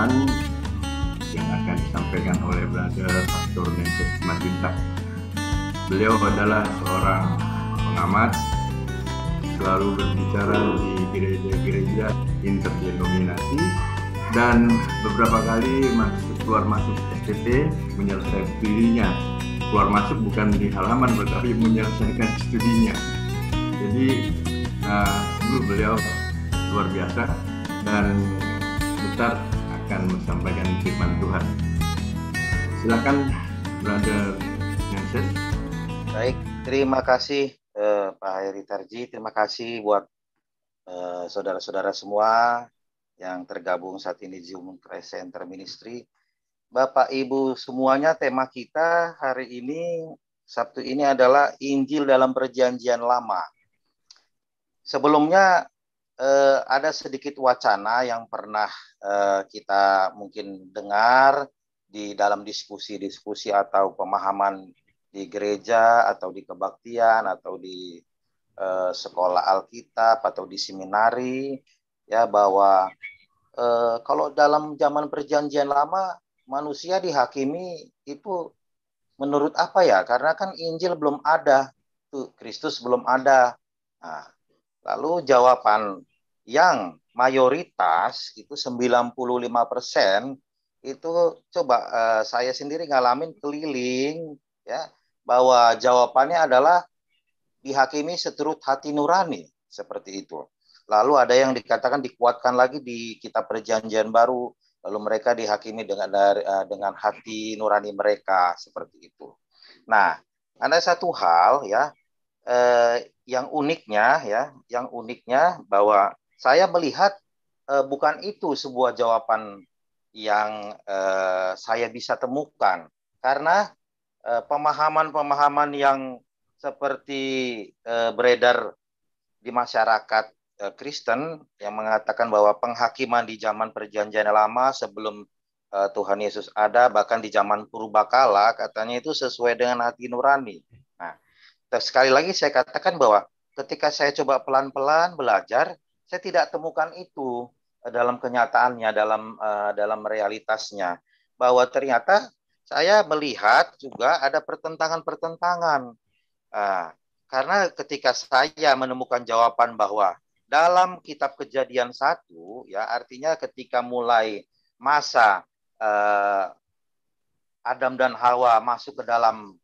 firman yang akan disampaikan oleh Brother Pastor Nenses Simanjuntak. Beliau adalah seorang pengamat, selalu berbicara di gereja-gereja interdenominasi, dan beberapa kali keluar masuk STT menyelesaikan studinya. Keluar masuk bukan di halaman, tetapi menyelesaikan studinya. Jadi beliau luar biasa dan besar akan menyampaikan firman Tuhan. Silakan Brother Nenses. Baik, terima kasih Pak Heri Tarji. Terima kasih buat saudara-saudara semua yang tergabung saat ini di Zoom Center Ministry. Bapak Ibu semuanya, tema kita hari ini, Sabtu ini adalah Injil dalam Perjanjian Lama. Sebelumnya ada sedikit wacana yang pernah kita mungkin dengar di dalam diskusi-diskusi atau pemahaman di gereja atau di kebaktian atau di sekolah Alkitab atau di seminari, ya, bahwa kalau dalam zaman Perjanjian Lama manusia dihakimi itu menurut apa ya? Karena kan Injil belum ada, tuh Kristus belum ada. Nah, lalu jawaban yang mayoritas itu 95% itu coba saya sendiri ngalamin keliling, ya, bahwa jawabannya adalah dihakimi seturut hati nurani, seperti itu. Lalu ada yang dikatakan dikuatkan lagi di kitab Perjanjian Baru, lalu mereka dihakimi dengan hati nurani mereka, seperti itu. Nah, ada satu hal ya yang uniknya bahwa saya melihat bukan itu sebuah jawaban yang saya bisa temukan, karena pemahaman-pemahaman yang seperti beredar di masyarakat Kristen yang mengatakan bahwa penghakiman di zaman Perjanjian Lama sebelum Tuhan Yesus ada, bahkan di zaman purbakala, katanya itu sesuai dengan hati nurani. Nah, sekali lagi saya katakan bahwa ketika saya coba pelan-pelan belajar, saya tidak temukan itu dalam kenyataannya, dalam realitasnya, bahwa ternyata saya melihat juga ada pertentangan-pertentangan. Karena ketika saya menemukan jawaban bahwa dalam kitab Kejadian 1, ya, artinya ketika mulai masa Adam dan Hawa masuk ke dalam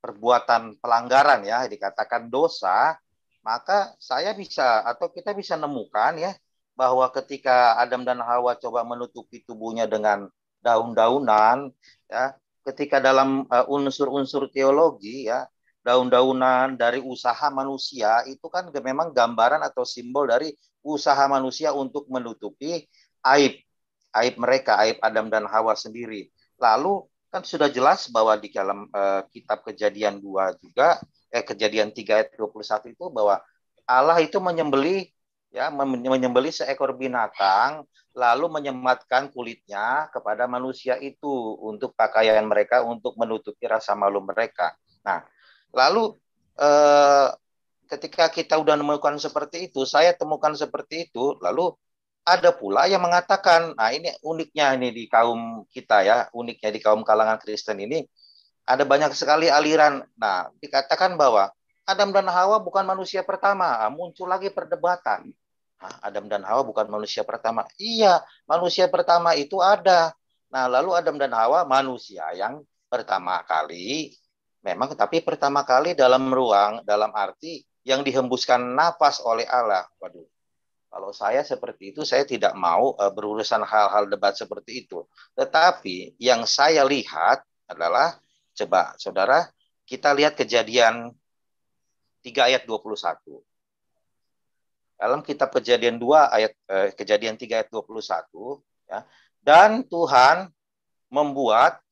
perbuatan pelanggaran, ya, dikatakan dosa, maka saya bisa atau kita bisa nemukan, ya, bahwa ketika Adam dan Hawa coba menutupi tubuhnya dengan daun-daunan, ya, ketika dalam unsur-unsur teologi, ya, daun-daunan dari usaha manusia itu kan memang gambaran atau simbol dari usaha manusia untuk menutupi aib mereka, aib Adam dan Hawa sendiri. Lalu kan sudah jelas bahwa di dalam kitab Kejadian 2 juga, Kejadian 3 ayat 21 itu, bahwa Allah itu menyembelih seekor binatang, lalu menyematkan kulitnya kepada manusia itu untuk pakaian mereka, untuk menutupi rasa malu mereka. Nah, lalu ketika kita udah menemukan seperti itu, saya temukan seperti itu, lalu ada pula yang mengatakan, nah ini uniknya ini di kaum kita, ya, uniknya di kaum kalangan Kristen ini, ada banyak sekali aliran. Nah, dikatakan bahwa Adam dan Hawa bukan manusia pertama. Muncul lagi perdebatan. Adam dan Hawa bukan manusia pertama. Iya, manusia pertama itu ada. Nah, lalu Adam dan Hawa manusia yang pertama kali, memang, tapi pertama kali dalam arti yang dihembuskan nafas oleh Allah. Waduh, kalau saya seperti itu, saya tidak mau berurusan hal-hal debat seperti itu. Tetapi yang saya lihat adalah, coba saudara, kita lihat Kejadian 3 ayat 21. Dalam kitab Kejadian 2 ayat Kejadian 3 ayat 21, ya, dan Tuhan membuat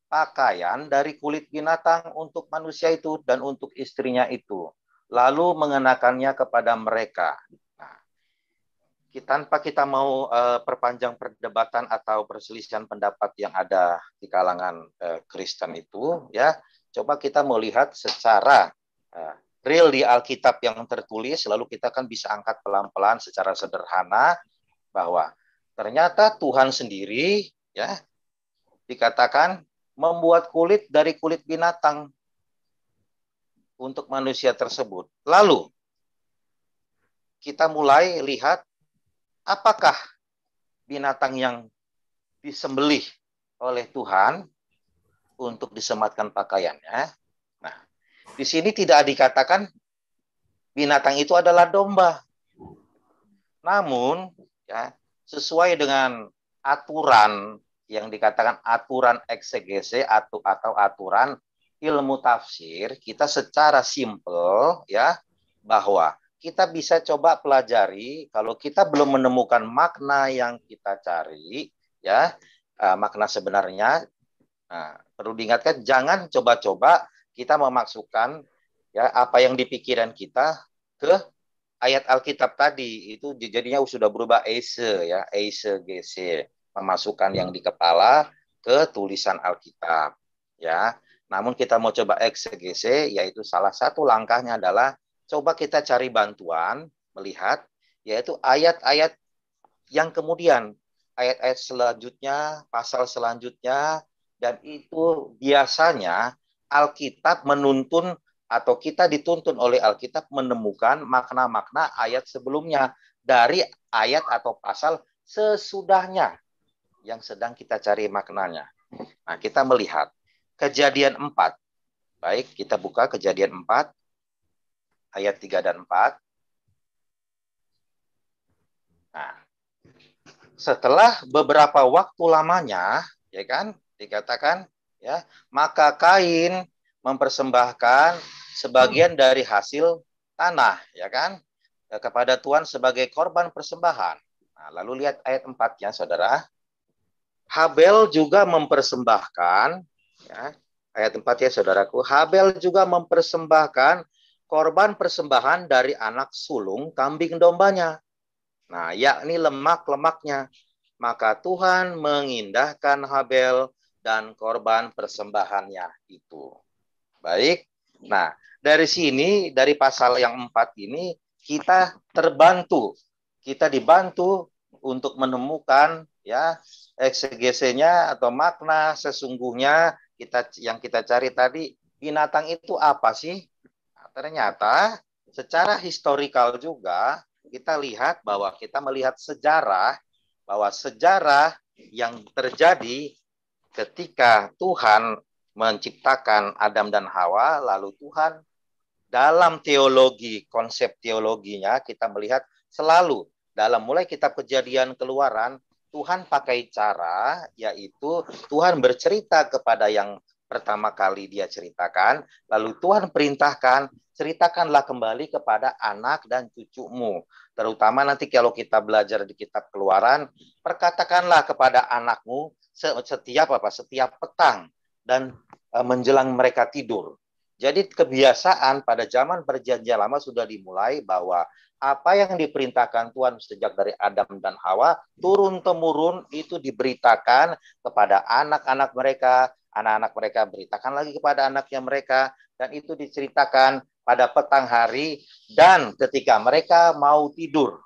pakaian dari kulit binatang untuk manusia itu dan untuk istrinya itu, lalu mengenakannya kepada mereka. Nah, tanpa kita mau perpanjang perdebatan atau perselisihan pendapat yang ada di kalangan Kristen itu, ya, coba kita melihat secara real di Alkitab yang tertulis, lalu kita kan bisa angkat pelan-pelan secara sederhana bahwa Ternyata Tuhan sendiri ya dikatakan membuat kulit dari kulit binatang untuk manusia tersebut. Lalu kita mulai lihat apakah binatang yang disembelih oleh Tuhan untuk disematkan pakaiannya. Nah, di sini tidak dikatakan binatang itu adalah domba. Namun, ya, sesuai dengan aturan yang dikatakan aturan eksegese atau aturan ilmu tafsir, kita secara simpel ya bahwa kita bisa coba pelajari kalau kita belum menemukan makna yang kita cari ya, makna sebenarnya. Nah, perlu diingatkan jangan coba-coba kita memasukkan ya apa yang di pikiran kita ke ayat Alkitab tadi. Itu jadinya sudah berubah eise ya, eise gese, memasukkan yang di kepala ke tulisan Alkitab ya. Namun kita mau coba eksegese, yaitu salah satu langkahnya adalah coba kita cari bantuan melihat yaitu ayat-ayat yang kemudian ayat-ayat selanjutnya, pasal selanjutnya, dan itu biasanya Alkitab menuntun atau kita dituntun oleh Alkitab menemukan makna-makna ayat sebelumnya dari ayat atau pasal sesudahnya yang sedang kita cari maknanya. Nah, kita melihat Kejadian 4. Baik, kita buka Kejadian 4 ayat 3 dan 4. Nah, setelah beberapa waktu lamanya, ya kan, dikatakan ya, maka Kain mempersembahkan sebagian dari hasil tanah, ya kan, kepada Tuhan sebagai korban persembahan. Nah, lalu lihat ayat 4-nya, Saudara. Habel juga mempersembahkan, ya, ayat 4 ya, Saudaraku. Habel juga mempersembahkan korban persembahan dari anak sulung kambing dombanya. Nah, yakni lemak-lemaknya. Maka Tuhan mengindahkan Habel dan korban persembahannya itu. Baik. Nah, dari sini, dari pasal yang 4 ini, kita terbantu. Kita dibantu untuk menemukan ya eksegesinya atau makna sesungguhnya yang kita cari tadi, binatang itu apa sih? Nah, ternyata secara historikal juga kita lihat bahwa kita melihat sejarah bahwa sejarah yang terjadi ketika Tuhan menciptakan Adam dan Hawa, lalu Tuhan dalam teologi, konsep teologinya kita melihat selalu dalam mulai kitab Kejadian Keluaran, Tuhan pakai cara yaitu Tuhan bercerita kepada yang pertama kali dia ceritakan, lalu Tuhan perintahkan, ceritakanlah kembali kepada anak dan cucumu. Terutama nanti kalau kita belajar di kitab Keluaran, perkatakanlah kepada anakmu setiap petang dan menjelang mereka tidur. Jadi kebiasaan pada zaman perjanjian lama sudah dimulai bahwa apa yang diperintahkan Tuhan sejak dari Adam dan Hawa turun-temurun itu diberitakan kepada anak-anak mereka beritakan lagi kepada anaknya mereka, dan itu diceritakan pada petang hari dan ketika mereka mau tidur.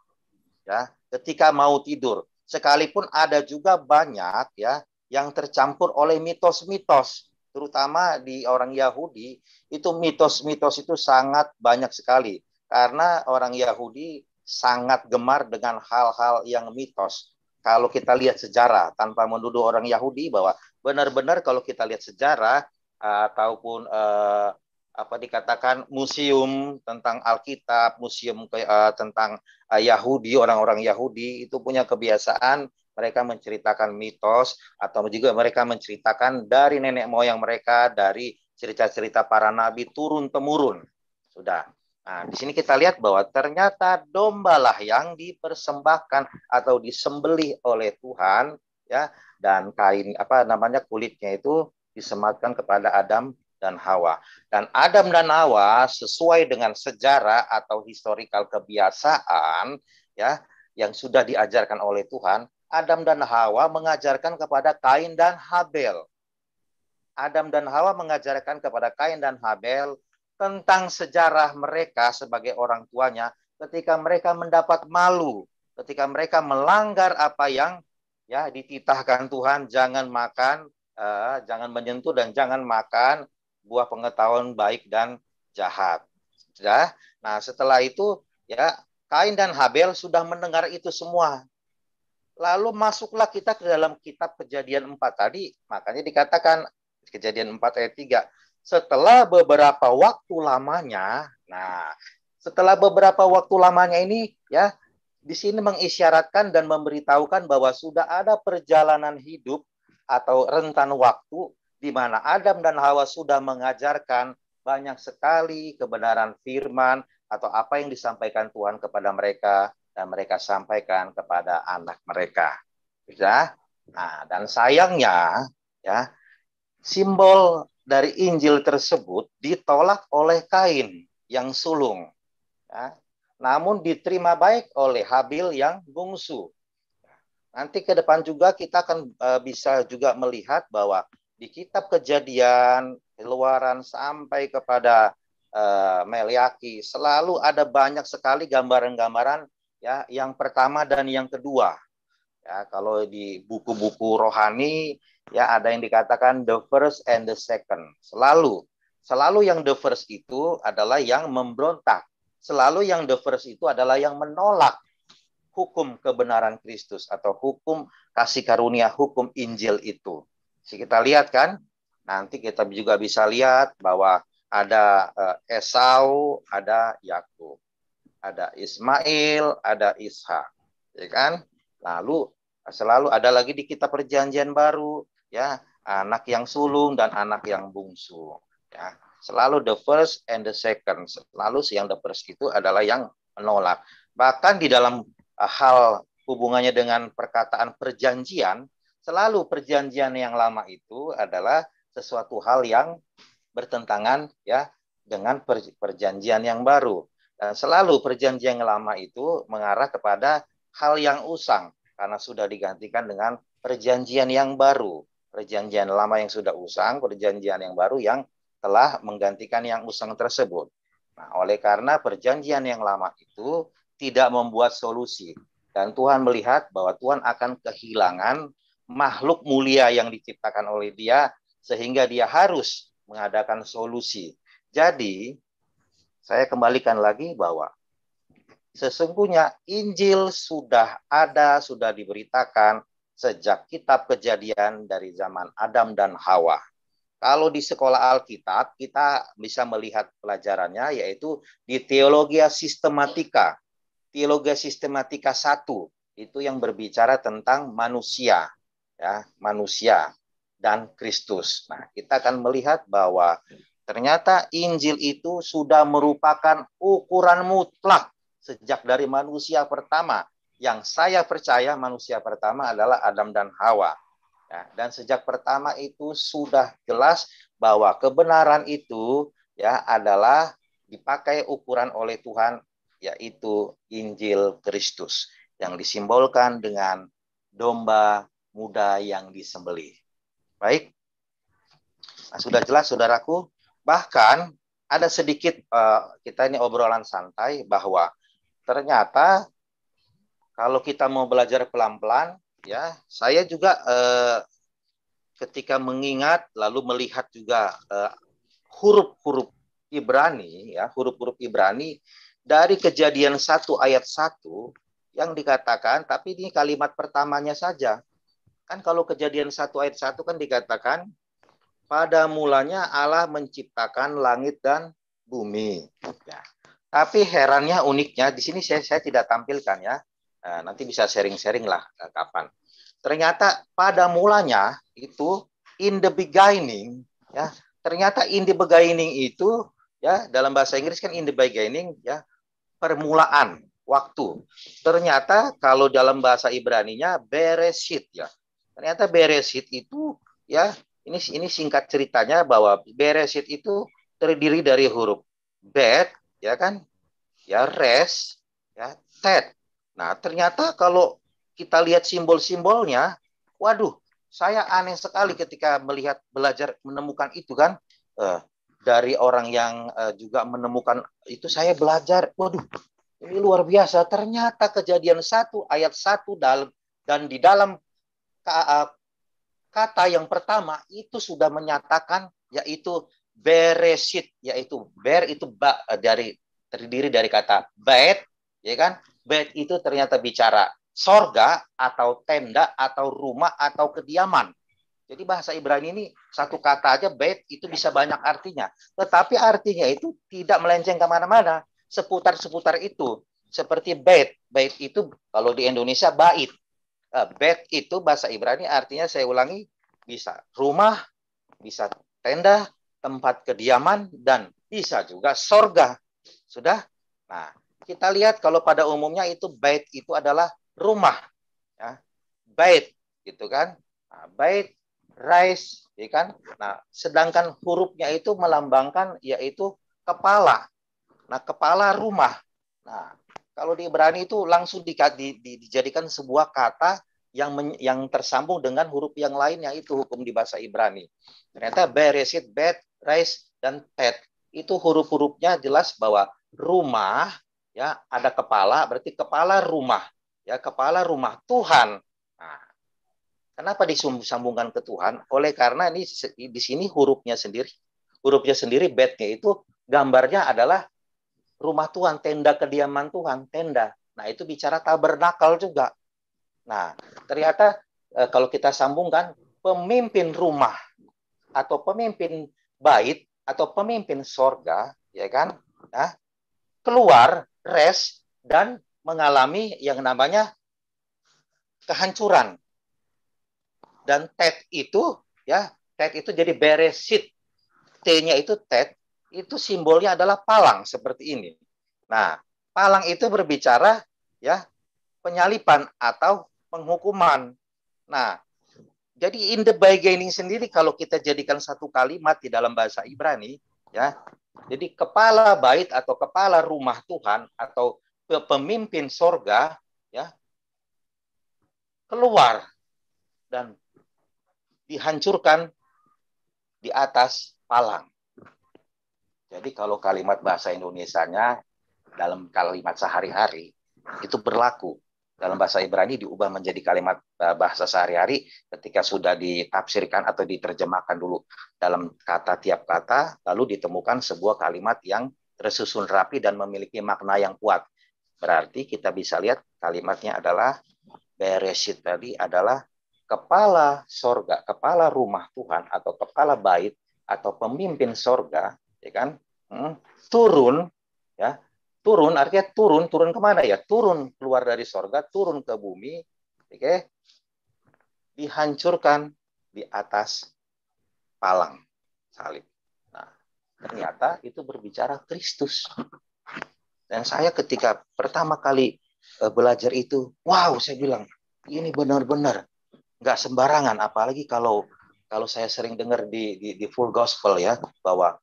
Ya, ketika mau tidur. Sekalipun ada juga banyak ya yang tercampur oleh mitos-mitos, terutama di orang Yahudi, itu mitos-mitos itu sangat banyak sekali. Karena orang Yahudi sangat gemar dengan hal-hal yang mitos. Kalau kita lihat sejarah, tanpa menuduh orang Yahudi bahwa benar-benar kalau kita lihat sejarah ataupun apa dikatakan museum tentang Alkitab, museum tentang Yahudi, orang-orang Yahudi itu punya kebiasaan mereka menceritakan mitos atau juga mereka menceritakan dari nenek moyang mereka, dari cerita-cerita para nabi turun-temurun. Sudah. Nah, di sini kita lihat bahwa ternyata dombalah yang dipersembahkan atau disembelih oleh Tuhan ya, dan kain apa namanya kulitnya itu disematkan kepada Adam dan Hawa. Dan Adam dan Hawa sesuai dengan sejarah atau historikal kebiasaan ya yang sudah diajarkan oleh Tuhan, Adam dan Hawa mengajarkan kepada Kain dan Habel. Adam dan Hawa mengajarkan kepada Kain dan Habel tentang sejarah mereka sebagai orang tuanya ketika mereka mendapat malu, ketika mereka melanggar apa yang ya dititahkan Tuhan, jangan makan, jangan menyentuh dan jangan makan buah pengetahuan baik dan jahat. Ya. Nah, setelah itu ya Kain dan Habel sudah mendengar itu semua. Lalu masuklah kita ke dalam kitab Kejadian 4 tadi, makanya dikatakan Kejadian 4 ayat 3. Setelah beberapa waktu lamanya, nah, setelah beberapa waktu lamanya ini ya di sini mengisyaratkan dan memberitahukan bahwa sudah ada perjalanan hidup atau rentan waktu di mana Adam dan Hawa sudah mengajarkan banyak sekali kebenaran firman atau apa yang disampaikan Tuhan kepada mereka dan mereka sampaikan kepada anak mereka. Ya. Nah, dan sayangnya ya simbol dari Injil tersebut ditolak oleh Kain yang sulung. Ya. Namun diterima baik oleh Habil yang bungsu. Nanti ke depan juga kita akan bisa juga melihat bahwa di kitab Kejadian, Keluaran sampai kepada Meliaki selalu ada banyak sekali gambaran-gambaran ya yang pertama dan yang kedua. Ya, kalau di buku-buku rohani ya ada yang dikatakan the first and the second. Selalu yang the first itu adalah yang memberontak. Selalu yang the first itu adalah yang menolak hukum kebenaran Kristus atau hukum kasih karunia, hukum Injil itu. Jadi kita lihat kan, nanti kita juga bisa lihat bahwa ada Esau, ada Yakub, ada Ismail, ada Ishak, ya kan? Lalu selalu ada lagi di kitab Perjanjian Baru, ya anak yang sulung dan anak yang bungsu, ya. Selalu the first and the second. Selalu yang the first itu adalah yang menolak. Bahkan di dalam hal hubungannya dengan perkataan perjanjian, selalu perjanjian yang lama itu adalah sesuatu hal yang bertentangan ya dengan perjanjian yang baru. Dan selalu perjanjian yang lama itu mengarah kepada hal yang usang karena sudah digantikan dengan perjanjian yang baru. Perjanjian lama yang sudah usang, perjanjian yang baru yang telah menggantikan yang usang tersebut. Nah, oleh karena perjanjian yang lama itu tidak membuat solusi. Dan Tuhan melihat bahwa Tuhan akan kehilangan makhluk mulia yang diciptakan oleh Dia, sehingga Dia harus mengadakan solusi. Jadi, saya kembalikan lagi bahwa sesungguhnya Injil sudah ada, sudah diberitakan sejak kitab Kejadian dari zaman Adam dan Hawa. Kalau di sekolah Alkitab, kita bisa melihat pelajarannya, yaitu di Teologia Sistematika. Teologia Sistematika 1, itu yang berbicara tentang manusia, ya, manusia dan Kristus. Nah, kita akan melihat bahwa ternyata Injil itu sudah merupakan ukuran mutlak sejak dari manusia pertama. Yang saya percaya manusia pertama adalah Adam dan Hawa. Ya, dan sejak pertama itu sudah jelas bahwa kebenaran itu ya adalah dipakai ukuran oleh Tuhan, yaitu Injil Kristus yang disimbolkan dengan domba muda yang disembelih. Baik, nah, sudah jelas saudaraku. Bahkan ada sedikit kita ini obrolan santai bahwa ternyata kalau kita mau belajar pelan-pelan, ya, saya juga ketika mengingat lalu melihat juga huruf-huruf Ibrani, ya, huruf-huruf Ibrani dari Kejadian 1 ayat 1 yang dikatakan, tapi ini kalimat pertamanya saja. Kan kalau Kejadian 1 ayat 1 kan dikatakan, pada mulanya Allah menciptakan langit dan bumi. Ya. Tapi herannya, uniknya, di sini saya tidak tampilkan ya. Nanti bisa sharing-sharing lah kapan. Ternyata pada mulanya itu in the beginning, ya. Ternyata in the beginning itu ya dalam bahasa Inggris kan in the beginning ya permulaan waktu. Ternyata kalau dalam bahasa Ibraninya Bereshit ya. Ternyata Bereshit itu ya ini singkat ceritanya bahwa Bereshit itu terdiri dari huruf Bet ya kan? Ya res ya tet. Nah, ternyata kalau kita lihat simbol-simbolnya, waduh, saya aneh sekali ketika belajar menemukan itu kan. Dari orang yang juga menemukan itu, saya belajar, waduh, Ini luar biasa. Ternyata Kejadian 1 ayat 1 dan di dalam kata yang pertama itu sudah menyatakan yaitu beresit, yaitu ber itu terdiri dari kata bait, ya kan? Bait itu ternyata bicara sorga atau tenda atau rumah atau kediaman. Jadi bahasa Ibrani ini satu kata aja bait itu bisa banyak artinya. Tetapi artinya itu tidak melenceng kemana-mana. Seputar-seputar itu. Seperti bait. Bait itu kalau di Indonesia bait. Bait itu bahasa Ibrani artinya, saya ulangi, bisa rumah, bisa tenda, tempat kediaman, dan bisa juga sorga. Sudah? Nah, kita lihat kalau pada umumnya itu bait itu adalah rumah. Ya. Bait, gitu kan? Nah, bait, rais, ya kan? Nah, sedangkan hurufnya itu melambangkan yaitu kepala. Nah, kepala rumah. Nah, kalau di Ibrani itu langsung dijadikan sebuah kata yang tersambung dengan huruf yang lain, yang itu hukum di bahasa Ibrani. Ternyata beresit, bet, rais, dan tet itu huruf-hurufnya jelas bahwa rumah ya ada kepala, berarti kepala rumah ya, kepala rumah Tuhan. Nah, kenapa disambungkan ke Tuhan? Oleh karena ini di sini hurufnya sendiri betnya itu gambarnya adalah rumah Tuhan, tenda kediaman Tuhan, tenda. Nah, itu bicara tabernakel juga. Nah, ternyata kalau kita sambungkan pemimpin rumah atau pemimpin bait atau pemimpin sorga, ya kan? Nah, keluar, rest, dan mengalami yang namanya kehancuran. Dan tet itu, ya, tet itu jadi beresit. T-nya itu tet, itu simbolnya adalah palang seperti ini. Nah, palang itu berbicara ya penyalipan atau penghukuman. Nah, jadi in the beginning sendiri kalau kita jadikan satu kalimat di dalam bahasa Ibrani, ya. Jadi kepala bait atau kepala rumah Tuhan atau pemimpin sorga, ya, keluar dan dihancurkan di atas palang. Jadi kalau kalimat bahasa Indonesianya dalam kalimat sehari-hari itu berlaku. Dalam bahasa Ibrani diubah menjadi kalimat bahasa sehari-hari ketika sudah ditafsirkan atau diterjemahkan dulu dalam kata tiap kata, lalu ditemukan sebuah kalimat yang tersusun rapi dan memiliki makna yang kuat. Berarti kita bisa lihat kalimatnya adalah beresit tadi adalah kepala sorga, kepala rumah Tuhan atau kepala bait atau pemimpin sorga, ya kan? Turun, ya, turun artinya turun kemana ya? Turun keluar dari sorga, turun ke bumi, oke? Dihancurkan di atas palang salib. Nah, ternyata itu berbicara Kristus. Dan saya ketika pertama kali belajar itu, wow, saya bilang ini benar-benar nggak sembarangan. Apalagi kalau saya sering dengar di full gospel ya, bahwa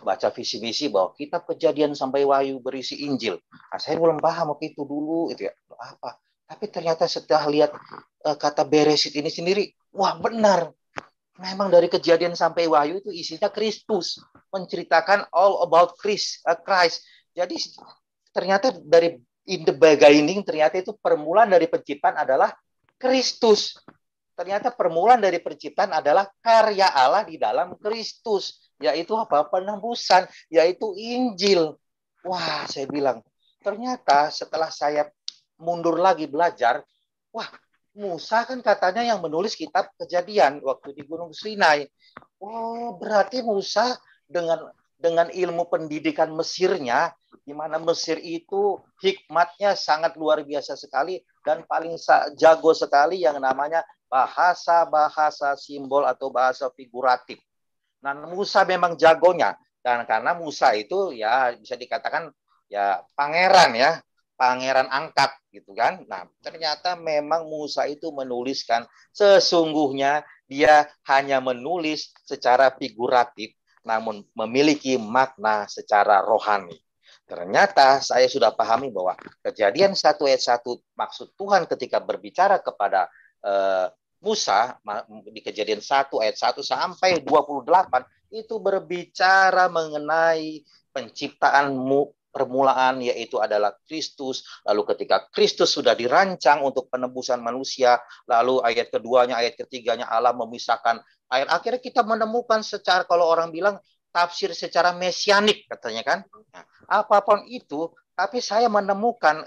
baca visi misi bahwa kitab Kejadian sampai Wahyu berisi Injil. Nah, saya belum paham waktu itu dulu itu ya apa. Tapi ternyata setelah lihat kata beresit ini sendiri, wah benar. Memang dari Kejadian sampai Wahyu itu isinya Kristus, menceritakan all about Christ. Jadi ternyata dari in the beginning ternyata itu permulaan dari penciptaan adalah Kristus. Ternyata permulaan dari penciptaan adalah karya Allah di dalam Kristus, yaitu apa? Penembusan, yaitu Injil. Wah, saya bilang, ternyata setelah saya mundur lagi belajar, wah, Musa kan katanya yang menulis kitab Kejadian waktu di Gunung Sinai. Oh, berarti Musa dengan ilmu pendidikan Mesirnya, di mana Mesir itu hikmatnya sangat luar biasa sekali dan paling jago sekali yang namanya bahasa-bahasa simbol atau bahasa figuratif. Nah, Musa memang jagonya. Dan karena Musa itu ya bisa dikatakan ya pangeran angkat gitu kan. Nah, ternyata memang Musa itu menuliskan sesungguhnya dia hanya menulis secara figuratif namun memiliki makna secara rohani. Ternyata saya sudah pahami bahwa Kejadian 1 ayat 1 maksud Tuhan ketika berbicara kepada Musa di Kejadian 1 ayat 1 sampai 28 itu berbicara mengenai penciptaan permulaan yaitu adalah Kristus. Lalu ketika Kristus sudah dirancang untuk penebusan manusia, lalu ayat keduanya, ayat ketiganya Allah memisahkan air. Akhirnya kita menemukan secara, kalau orang bilang tafsir secara mesianik katanya kan. Nah, apapun itu, tapi saya menemukan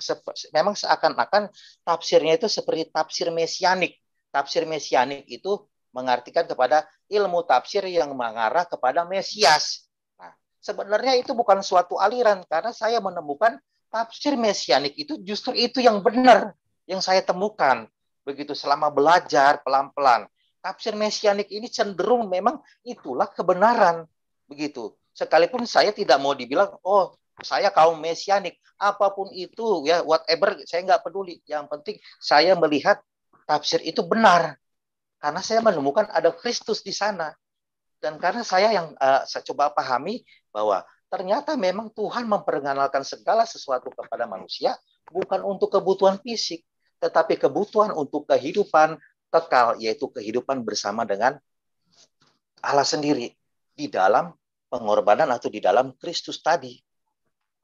memang seakan-akan tafsirnya itu seperti tafsir mesianik. Tafsir mesianik itu mengartikan kepada ilmu tafsir yang mengarah kepada Mesias. Nah, sebenarnya itu bukan suatu aliran, karena saya menemukan tafsir mesianik itu justru itu yang benar, yang saya temukan. Begitu selama belajar pelan-pelan. Tafsir mesianik ini cenderung memang itulah kebenaran. Begitu. Sekalipun saya tidak mau dibilang, oh saya kaum mesianik. Apapun itu, ya whatever, saya nggak peduli. Yang penting saya melihat tafsir itu benar. Karena saya menemukan ada Kristus di sana. Dan karena saya yang saya coba pahami bahwa ternyata memang Tuhan memperkenalkan segala sesuatu kepada manusia bukan untuk kebutuhan fisik, tetapi kebutuhan untuk kehidupan kekal, yaitu kehidupan bersama dengan Allah sendiri di dalam pengorbanan atau di dalam Kristus tadi.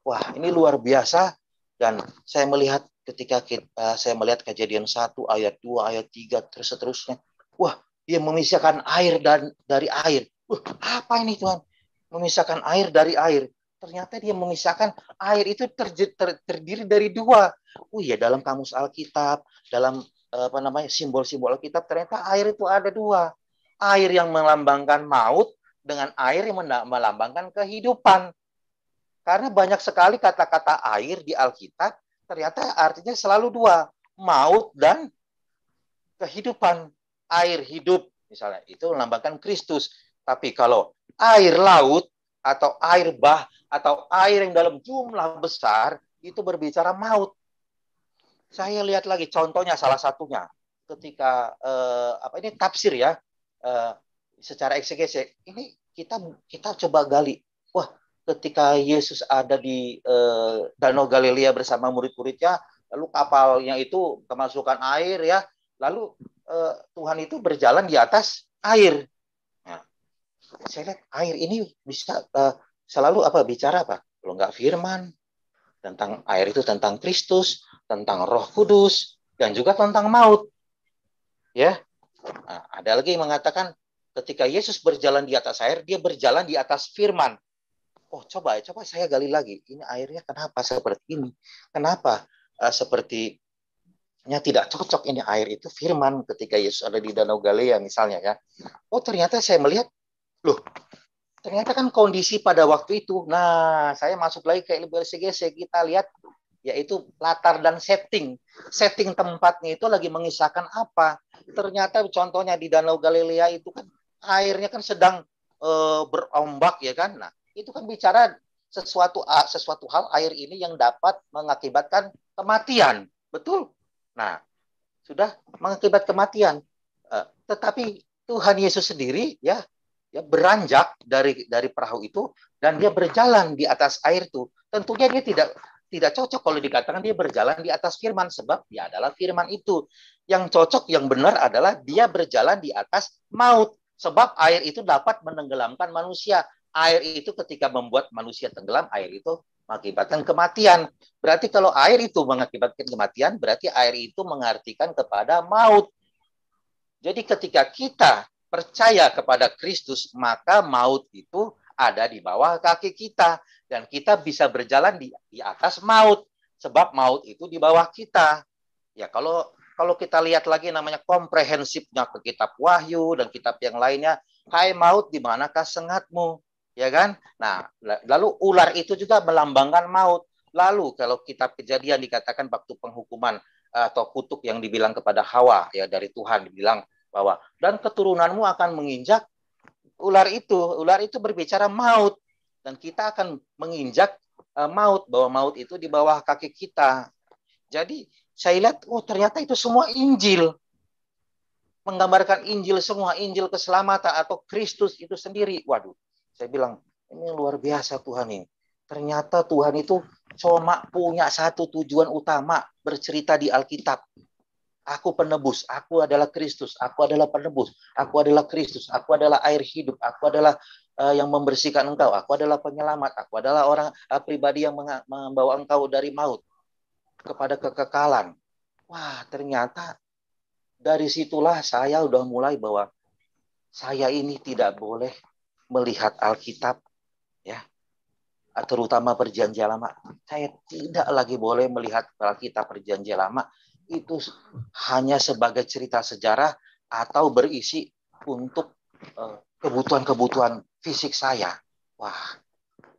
Wah, ini luar biasa. Dan saya melihat ketika saya melihat Kejadian 1 ayat 2 ayat 3 terus seterusnya. Wah, dia memisahkan air dari air. Apa ini Tuhan? Memisahkan air dari air. Ternyata dia memisahkan air itu terdiri dari dua. Oh iya, dalam kamus Alkitab, dalam simbol-simbol Alkitab, ternyata air itu ada dua. Air yang melambangkan maut dengan air yang melambangkan kehidupan. Karena banyak sekali kata-kata air di Alkitab, ternyata artinya selalu dua. Maut dan kehidupan. Air hidup, misalnya, itu melambangkan Kristus. Tapi kalau air laut, atau air bah, atau air yang dalam jumlah besar, itu berbicara maut. Saya lihat lagi contohnya, salah satunya. Ketika, ini tafsir ya, secara eksegesis. Ini kita coba gali. Wah, ketika Yesus ada di Danau Galilea bersama murid-muridnya, lalu kapalnya itu kemasukan air ya, lalu Tuhan itu berjalan di atas air. Nah, saya lihat air ini bisa selalu bicara apa? Kalau nggak firman tentang air itu tentang Kristus, tentang Roh Kudus, dan juga tentang maut. Ya, nah, ada lagi yang mengatakan ketika Yesus berjalan di atas air, dia berjalan di atas firman. Oh, coba saya gali lagi. Ini airnya kenapa seperti ini? Kenapa sepertinya tidak cocok ini air itu firman ketika Yesus ada di Danau Galilea misalnya ya. Oh, ternyata saya melihat, loh, ternyata kan kondisi pada waktu itu. Nah, saya masuk lagi ke LBCGC, kita lihat yaitu latar dan setting. Setting tempatnya itu lagi mengisahkan apa? Ternyata contohnya di Danau Galilea itu kan airnya kan sedang berombak ya kan. Nah, itu kan bicara sesuatu hal air ini yang dapat mengakibatkan kematian. Betul? Nah, sudah mengakibat kematian. Tetapi Tuhan Yesus sendiri ya beranjak dari perahu itu dan dia berjalan di atas air itu. Tentunya dia tidak cocok kalau dikatakan dia berjalan di atas firman, sebab dia adalah firman itu. Yang cocok, yang benar adalah dia berjalan di atas maut, sebab air itu dapat menenggelamkan manusia. Air itu ketika membuat manusia tenggelam, air itu mengakibatkan kematian. Berarti kalau air itu mengakibatkan kematian, berarti air itu mengartikan kepada maut. Jadi ketika kita percaya kepada Kristus, maka maut itu ada di bawah kaki kita. Dan kita bisa berjalan di atas maut. Sebab maut itu di bawah kita. Ya, kalau kita lihat lagi namanya komprehensifnya ke kitab Wahyu dan kitab yang lainnya. Hai maut, di manakah sengatmu? Ya kan? Nah, lalu ular itu juga melambangkan maut. Lalu kalau kitab Kejadian dikatakan waktu penghukuman atau kutuk yang dibilang kepada Hawa ya dari Tuhan, dibilang bahwa dan keturunanmu akan menginjak ular itu. Ular itu berbicara maut dan kita akan menginjak maut, bahwa maut itu di bawah kaki kita. Jadi saya lihat, oh ternyata itu semua Injil, menggambarkan Injil semua, Injil keselamatan atau Kristus itu sendiri. Waduh, saya bilang ini luar biasa Tuhan ini. Ternyata Tuhan itu cuma punya satu tujuan utama bercerita di Alkitab. Aku penebus, aku adalah Kristus, aku adalah penebus, aku adalah Kristus, aku adalah air hidup, aku adalah yang membersihkan engkau, aku adalah penyelamat, aku adalah orang pribadi yang membawa engkau dari maut kepada kekekalan. Wah, ternyata dari situlah saya udah mulai bahwa saya ini tidak boleh melihat Alkitab, ya, terutama Perjanjian Lama. Saya tidak lagi boleh melihat Alkitab Perjanjian Lama itu hanya sebagai cerita sejarah atau berisi untuk kebutuhan-kebutuhan fisik saya. Wah,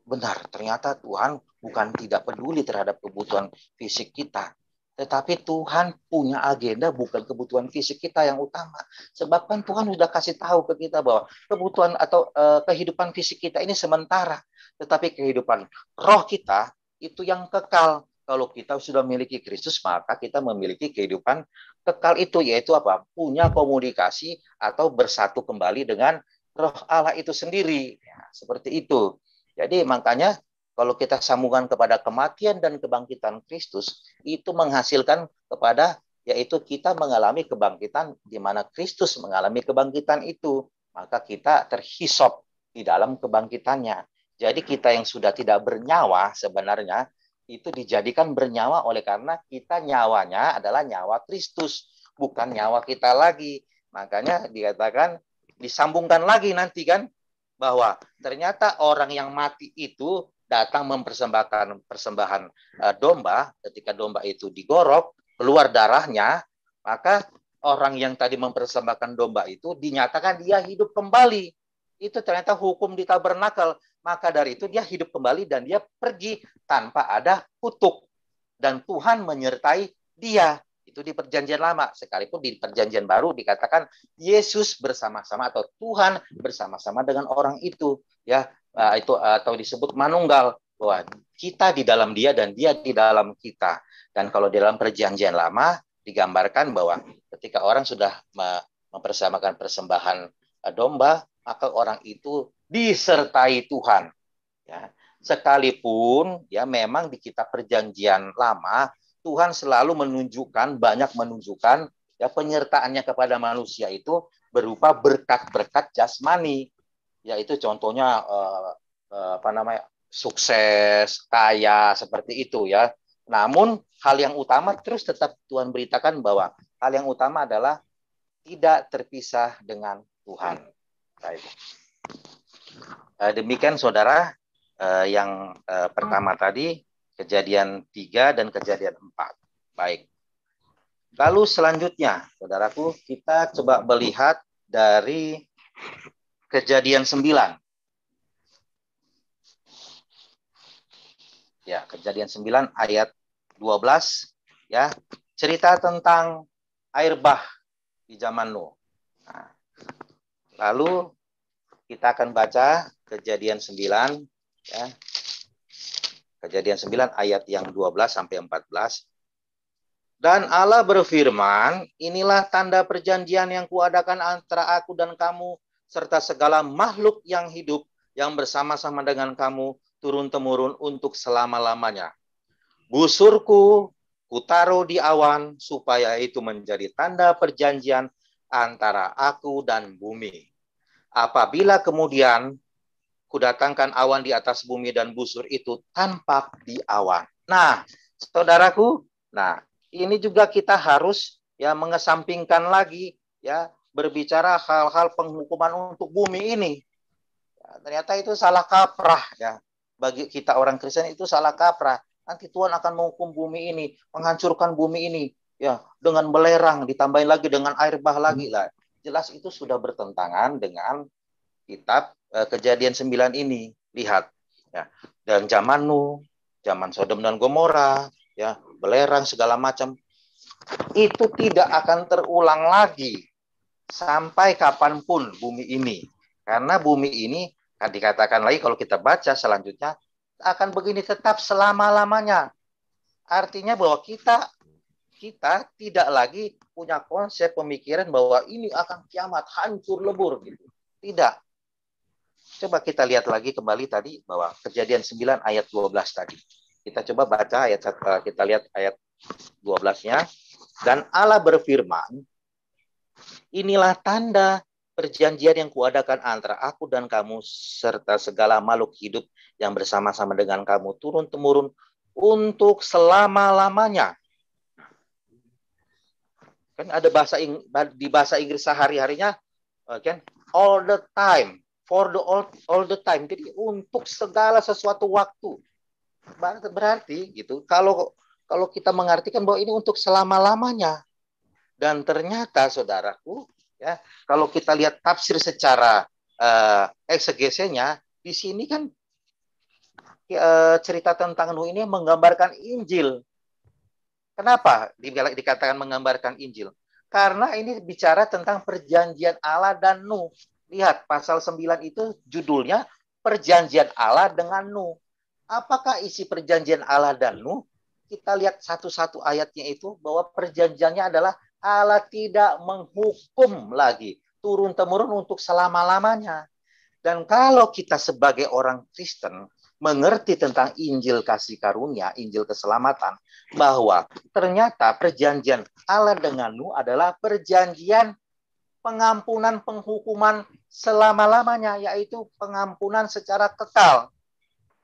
benar. Ternyata Tuhan bukan tidak peduli terhadap kebutuhan fisik kita. Tetapi Tuhan punya agenda bukan kebutuhan fisik kita yang utama. Sebab kan Tuhan sudah kasih tahu ke kita bahwa kebutuhan atau kehidupan fisik kita ini sementara. Tetapi kehidupan roh kita itu yang kekal. Kalau kita sudah memiliki Kristus, maka kita memiliki kehidupan kekal itu, yaitu apa? Punya komunikasi atau bersatu kembali dengan roh Allah itu sendiri. Ya, seperti itu. Jadi makanya kalau kita sambungkan kepada kematian dan kebangkitan Kristus, itu menghasilkan kepada, yaitu kita mengalami kebangkitan di mana Kristus mengalami kebangkitan itu. Maka kita terhisop di dalam kebangkitannya. Jadi kita yang sudah tidak bernyawa sebenarnya, itu dijadikan bernyawa oleh karena kita nyawanya adalah nyawa Kristus, bukan nyawa kita lagi. Makanya dikatakan, disambungkan lagi nanti kan, bahwa ternyata orang yang mati itu datang mempersembahkan persembahan domba. Ketika domba itu digorok, keluar darahnya, maka orang yang tadi mempersembahkan domba itu dinyatakan dia hidup kembali. Itu ternyata hukum di tabernakel. Maka dari itu dia hidup kembali dan dia pergi tanpa ada kutuk. Dan Tuhan menyertai dia. Itu di Perjanjian Lama. Sekalipun di Perjanjian Baru dikatakan Yesus bersama-sama atau Tuhan bersama-sama dengan orang itu. Ya, itu atau disebut manunggal. Bahwa kita di dalam dia dan dia di dalam kita. Dan kalau di dalam Perjanjian Lama digambarkan bahwa ketika orang sudah mempersamakan persembahan domba, maka orang itu disertai Tuhan. Ya. Sekalipun ya memang di kitab Perjanjian Lama Tuhan selalu menunjukkan, banyak menunjukkan ya penyertaannya kepada manusia itu berupa berkat-berkat jasmani. Yaitu contohnya apa namanya? Sukses, kaya, seperti itu ya. Namun hal yang utama terus tetap Tuhan beritakan bahwa hal yang utama adalah tidak terpisah dengan Tuhan. Baik. Demikian saudara, yang pertama tadi Kejadian 3 dan Kejadian 4. Baik. Lalu selanjutnya, saudaraku, kita coba melihat dari Kejadian 9. Ya, Kejadian 9 ayat 12 ya, cerita tentang air bah di zaman Nuh. Nah, lalu kita akan baca Kejadian 9 ya. Kejadian 9 ayat yang 12 sampai 14. Dan Allah berfirman, inilah tanda perjanjian yang kuadakan antara aku dan kamu serta segala makhluk yang hidup yang bersama-sama dengan kamu turun-temurun untuk selama-lamanya. Busurku kutaruh di awan supaya itu menjadi tanda perjanjian antara aku dan bumi. Apabila kemudian kudatangkan awan di atas bumi dan busur itu tampak di awan. Nah, saudaraku, nah ini juga kita harus ya mengesampingkan lagi ya berbicara hal-hal penghukuman untuk bumi ini. Ya, ternyata itu salah kaprah ya. Bagi kita orang Kristen itu salah kaprah. Nanti Tuhan akan menghukum bumi ini, menghancurkan bumi ini ya dengan belerang, ditambahin lagi dengan air bah lagi lah. Jelas itu sudah bertentangan dengan kitab Kejadian 9 ini. Lihat ya, dan zaman Nuh, zaman Sodom dan Gomora ya, belerang segala macam itu tidak akan terulang lagi sampai kapanpun bumi ini. Karena bumi ini kan dikatakan lagi kalau kita baca selanjutnya akan begini tetap selama-lamanya. Artinya bahwa kita tidak lagi punya konsep pemikiran bahwa ini akan kiamat, hancur lebur gitu. Tidak. Coba kita lihat lagi kembali tadi bahwa Kejadian 9 ayat 12 tadi. Kita coba baca ayat, kita lihat ayat 12-nya. Dan Allah berfirman, inilah tanda perjanjian yang kuadakan antara aku dan kamu serta segala makhluk hidup yang bersama-sama dengan kamu turun-temurun untuk selama-lamanya. Kan ada di bahasa Inggris sehari-harinya, kan, all the time, for the all the time. Jadi untuk segala sesuatu waktu. Berarti gitu. Kalau kita mengartikan bahwa ini untuk selama-lamanya. Dan ternyata saudaraku, ya, kalau kita lihat tafsir secara eksegesinya, di sini kan cerita tentang Nuh ini menggambarkan Injil. Kenapa dikatakan menggambarkan Injil? Karena ini bicara tentang perjanjian Allah dan Nuh. Lihat, pasal 9 itu judulnya Perjanjian Allah dengan Nuh. Apakah isi perjanjian Allah dan Nuh? Kita lihat satu-satu ayatnya itu, bahwa perjanjiannya adalah Allah tidak menghukum lagi turun-temurun untuk selama-lamanya. Dan kalau kita sebagai orang Kristen mengerti tentang Injil kasih karunia, Injil keselamatan, bahwa ternyata perjanjian Allah dengan Nuh adalah perjanjian pengampunan penghukuman selama-lamanya, yaitu pengampunan secara kekal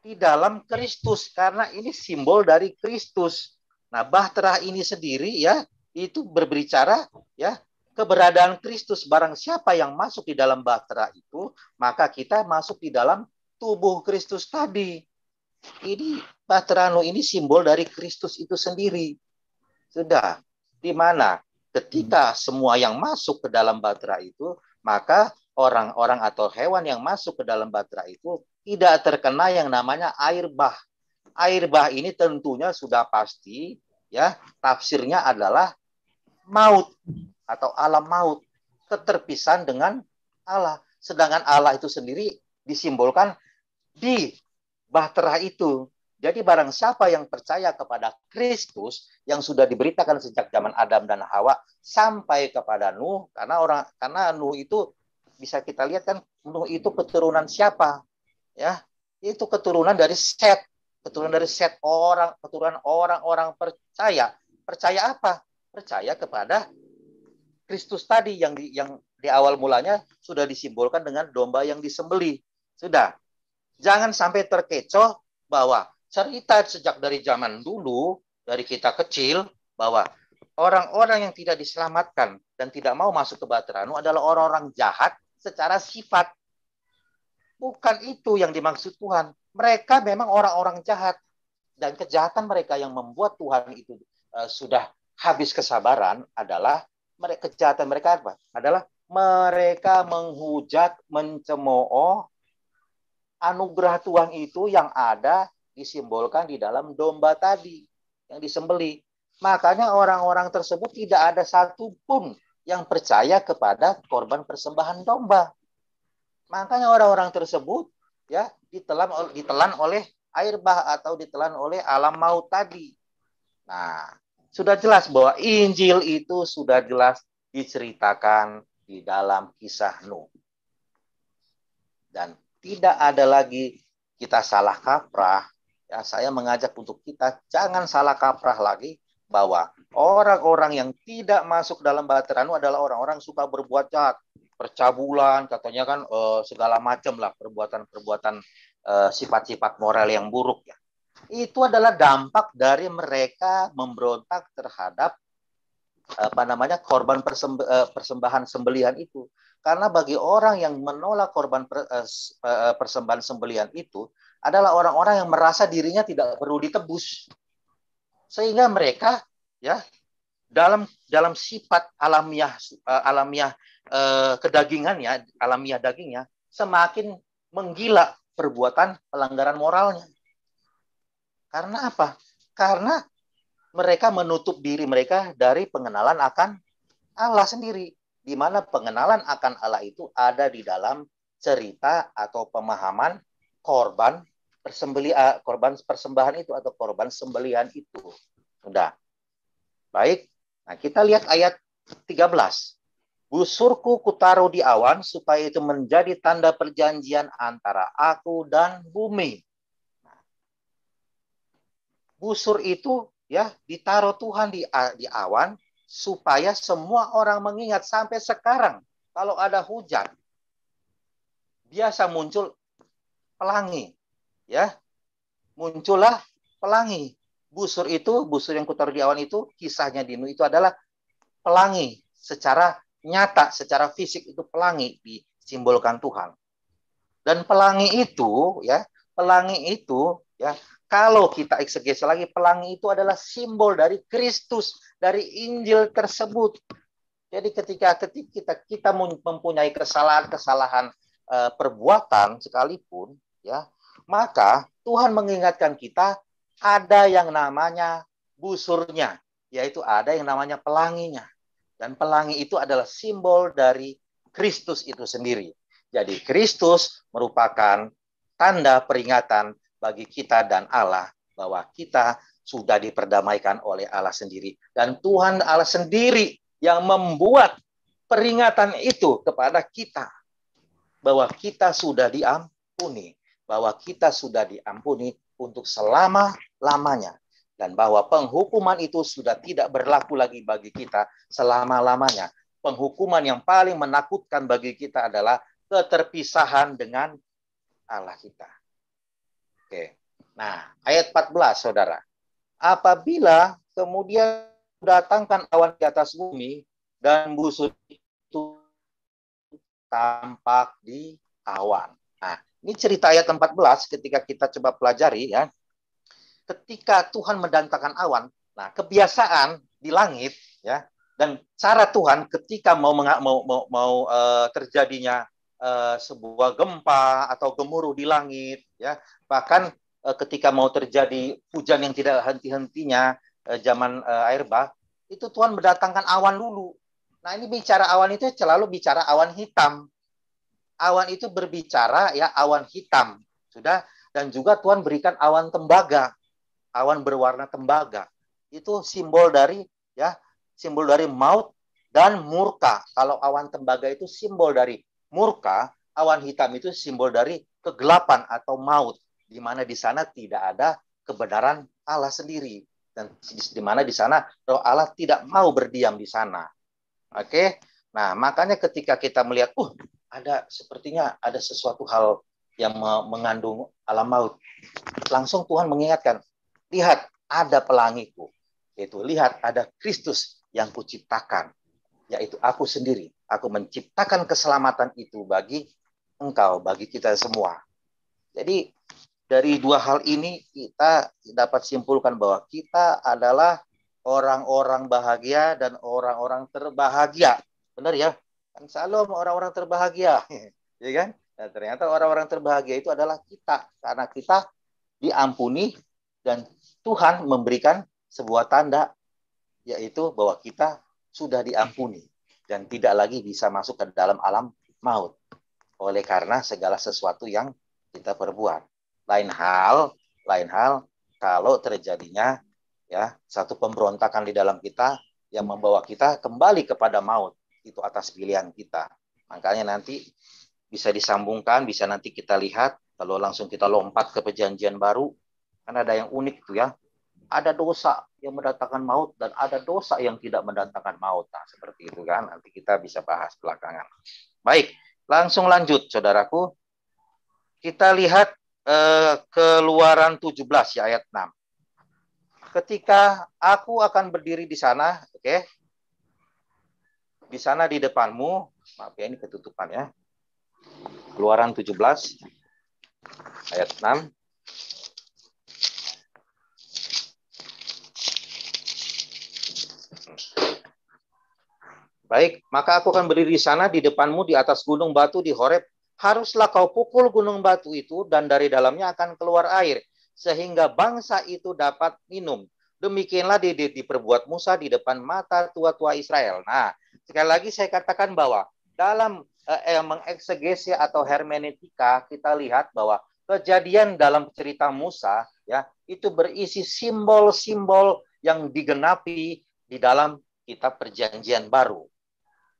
di dalam Kristus, karena ini simbol dari Kristus. Nah, bahtera ini sendiri ya, itu berbicara ya keberadaan Kristus. Barang siapa yang masuk di dalam bahtera itu, maka kita masuk di dalam tubuh Kristus tadi. Ini bahtera Nuh ini simbol dari Kristus itu sendiri. Sudah, di mana ketika semua yang masuk ke dalam bahtera itu, maka orang-orang atau hewan yang masuk ke dalam bahtera itu tidak terkena yang namanya air bah. Air bah ini tentunya sudah pasti ya, tafsirnya adalah maut atau alam maut, keterpisahan dengan Allah. Sedangkan Allah itu sendiri disimbolkan di bahtera itu. Jadi barang siapa yang percaya kepada Kristus yang sudah diberitakan sejak zaman Adam dan Hawa sampai kepada Nuh, karena Nuh itu bisa kita lihat kan, Nuh itu keturunan siapa? Ya, itu keturunan dari Set, keturunan orang-orang percaya. Percaya apa? Percaya kepada Kristus tadi yang di awal mulanya sudah disimbolkan dengan domba yang disembelih. Sudah. Jangan sampai terkecoh bahwa cerita sejak dari zaman dulu, dari kita kecil, bahwa orang-orang yang tidak diselamatkan dan tidak mau masuk ke bahtera Nuh adalah orang-orang jahat secara sifat. Bukan itu yang dimaksud Tuhan. Mereka memang orang-orang jahat. Dan kejahatan mereka yang membuat Tuhan itu sudah habis kesabaran adalah kejahatan mereka apa? Adalah mereka menghujat, mencemooh anugerah Tuhan itu yang ada disimbolkan di dalam domba tadi yang disembelih. Makanya orang-orang tersebut tidak ada satupun yang percaya kepada korban persembahan domba. Makanya orang-orang tersebut ya ditelan oleh air bah atau ditelan oleh alam maut tadi. Nah, sudah jelas bahwa Injil itu sudah jelas diceritakan di dalam kisah Nuh. Dan tidak ada lagi kita salah kaprah. Ya, saya mengajak untuk kita jangan salah kaprah lagi bahwa orang-orang yang tidak masuk dalam bahtera Nuh adalah orang-orang suka berbuat jahat, percabulan, katanya kan segala macam lah perbuatan-perbuatan sifat-sifat moral yang buruk ya. Itu adalah dampak dari mereka memberontak terhadap korban persembahan sembelihan itu. Karena bagi orang yang menolak korban persembahan sembelihan itu adalah orang-orang yang merasa dirinya tidak perlu ditebus. Sehingga mereka ya dalam sifat alamiah kedagingannya, alamiah dagingnya semakin menggila perbuatan pelanggaran moralnya. Karena apa? Karena mereka menutup diri mereka dari pengenalan akan Allah sendiri. Di mana pengenalan akan Allah itu ada di dalam cerita atau pemahaman korban persembahan itu atau korban sembelihan itu. Sudah. Baik. Nah, kita lihat ayat 13. Busurku kutaruh di awan supaya itu menjadi tanda perjanjian antara aku dan bumi. Busur itu ya ditaruh Tuhan di awan supaya semua orang mengingat sampai sekarang. Kalau ada hujan, biasa muncul pelangi, ya, muncullah pelangi. Busur yang kutaruh di awan itu, kisahnya di Nuh itu adalah pelangi. Secara nyata, secara fisik itu pelangi disimbolkan Tuhan. Dan pelangi itu, ya, kalau kita eksegese lagi, pelangi itu adalah simbol dari Kristus, dari Injil tersebut. Jadi ketika kita mempunyai kesalahan perbuatan sekalipun, ya, maka Tuhan mengingatkan kita ada yang namanya busurnya, yaitu ada yang namanya pelanginya. Dan pelangi itu adalah simbol dari Kristus itu sendiri. Jadi Kristus merupakan tanda peringatan bagi kita dan Allah bahwa kita sudah diperdamaikan oleh Allah sendiri. Dan Tuhan Allah sendiri yang membuat peringatan itu kepada kita bahwa kita sudah diampuni, bahwa kita sudah diampuni untuk selama-lamanya, dan bahwa penghukuman itu sudah tidak berlaku lagi bagi kita selama-lamanya. Penghukuman yang paling menakutkan bagi kita adalah keterpisahan dengan Allah kita. Oke. Nah, ayat 14, Saudara. Apabila kemudian datangkan awan di atas bumi dan busur itu tampak di awan. Nah, ini cerita ayat 14 ketika kita coba pelajari, ya. Ketika Tuhan mendatangkan awan, nah kebiasaan di langit, ya, dan cara Tuhan ketika mau terjadinya sebuah gempa atau gemuruh di langit, ya, bahkan ketika mau terjadi hujan yang tidak henti-hentinya zaman air bah, itu Tuhan mendatangkan awan dulu. Nah, ini bicara awan itu selalu bicara awan hitam. Awan itu berbicara, ya, awan hitam, sudah. Dan juga Tuhan berikan awan tembaga, awan berwarna tembaga. Itu simbol dari, ya, simbol dari maut dan murka. Kalau awan tembaga itu simbol dari murka, awan hitam itu simbol dari kegelapan atau maut, di mana di sana tidak ada kebenaran Allah sendiri, dan di mana di sana Roh Allah tidak mau berdiam di sana. Oke. Nah, makanya ketika kita melihat sepertinya ada sesuatu hal yang mengandung alam maut, langsung Tuhan mengingatkan, lihat ada pelangiku, yaitu lihat ada Kristus yang kuciptakan, yaitu aku sendiri. Aku menciptakan keselamatan itu bagi engkau, bagi kita semua. Jadi dari dua hal ini kita dapat simpulkan bahwa kita adalah orang-orang bahagia dan orang-orang terbahagia. Benar ya? Kan selalu orang-orang terbahagia, ya kan? Nah, ternyata orang-orang terbahagia itu adalah kita, karena kita diampuni dan Tuhan memberikan sebuah tanda, yaitu bahwa kita sudah diampuni dan tidak lagi bisa masuk ke dalam alam maut oleh karena segala sesuatu yang kita perbuat. Lain hal kalau terjadinya, ya, satu pemberontakan di dalam kita yang membawa kita kembali kepada maut. Itu atas pilihan kita. Makanya nanti bisa disambungkan, bisa nanti kita lihat, kalau langsung kita lompat ke perjanjian baru, kan ada yang unik tuh, ya. Ada dosa yang mendatangkan maut dan ada dosa yang tidak mendatangkan maut. Nah, seperti itu kan, nanti kita bisa bahas belakangan. Baik, langsung lanjut, saudaraku. Kita lihat Keluaran 17 ya, ayat 6. Ketika aku akan berdiri di sana, oke, di sana di depanmu, maaf ya ini ketutupan ya. Keluaran 17 ayat 6. Baik, maka aku akan berdiri di sana di depanmu di atas gunung batu di Horeb. Haruslah kau pukul gunung batu itu dan dari dalamnya akan keluar air sehingga bangsa itu dapat minum. Demikianlah diperbuat Musa di depan mata tua-tua Israel. Nah, sekali lagi saya katakan bahwa dalam mengeksegesi atau hermeneutika kita lihat bahwa kejadian dalam cerita Musa, ya, itu berisi simbol-simbol yang digenapi di dalam kitab Perjanjian Baru,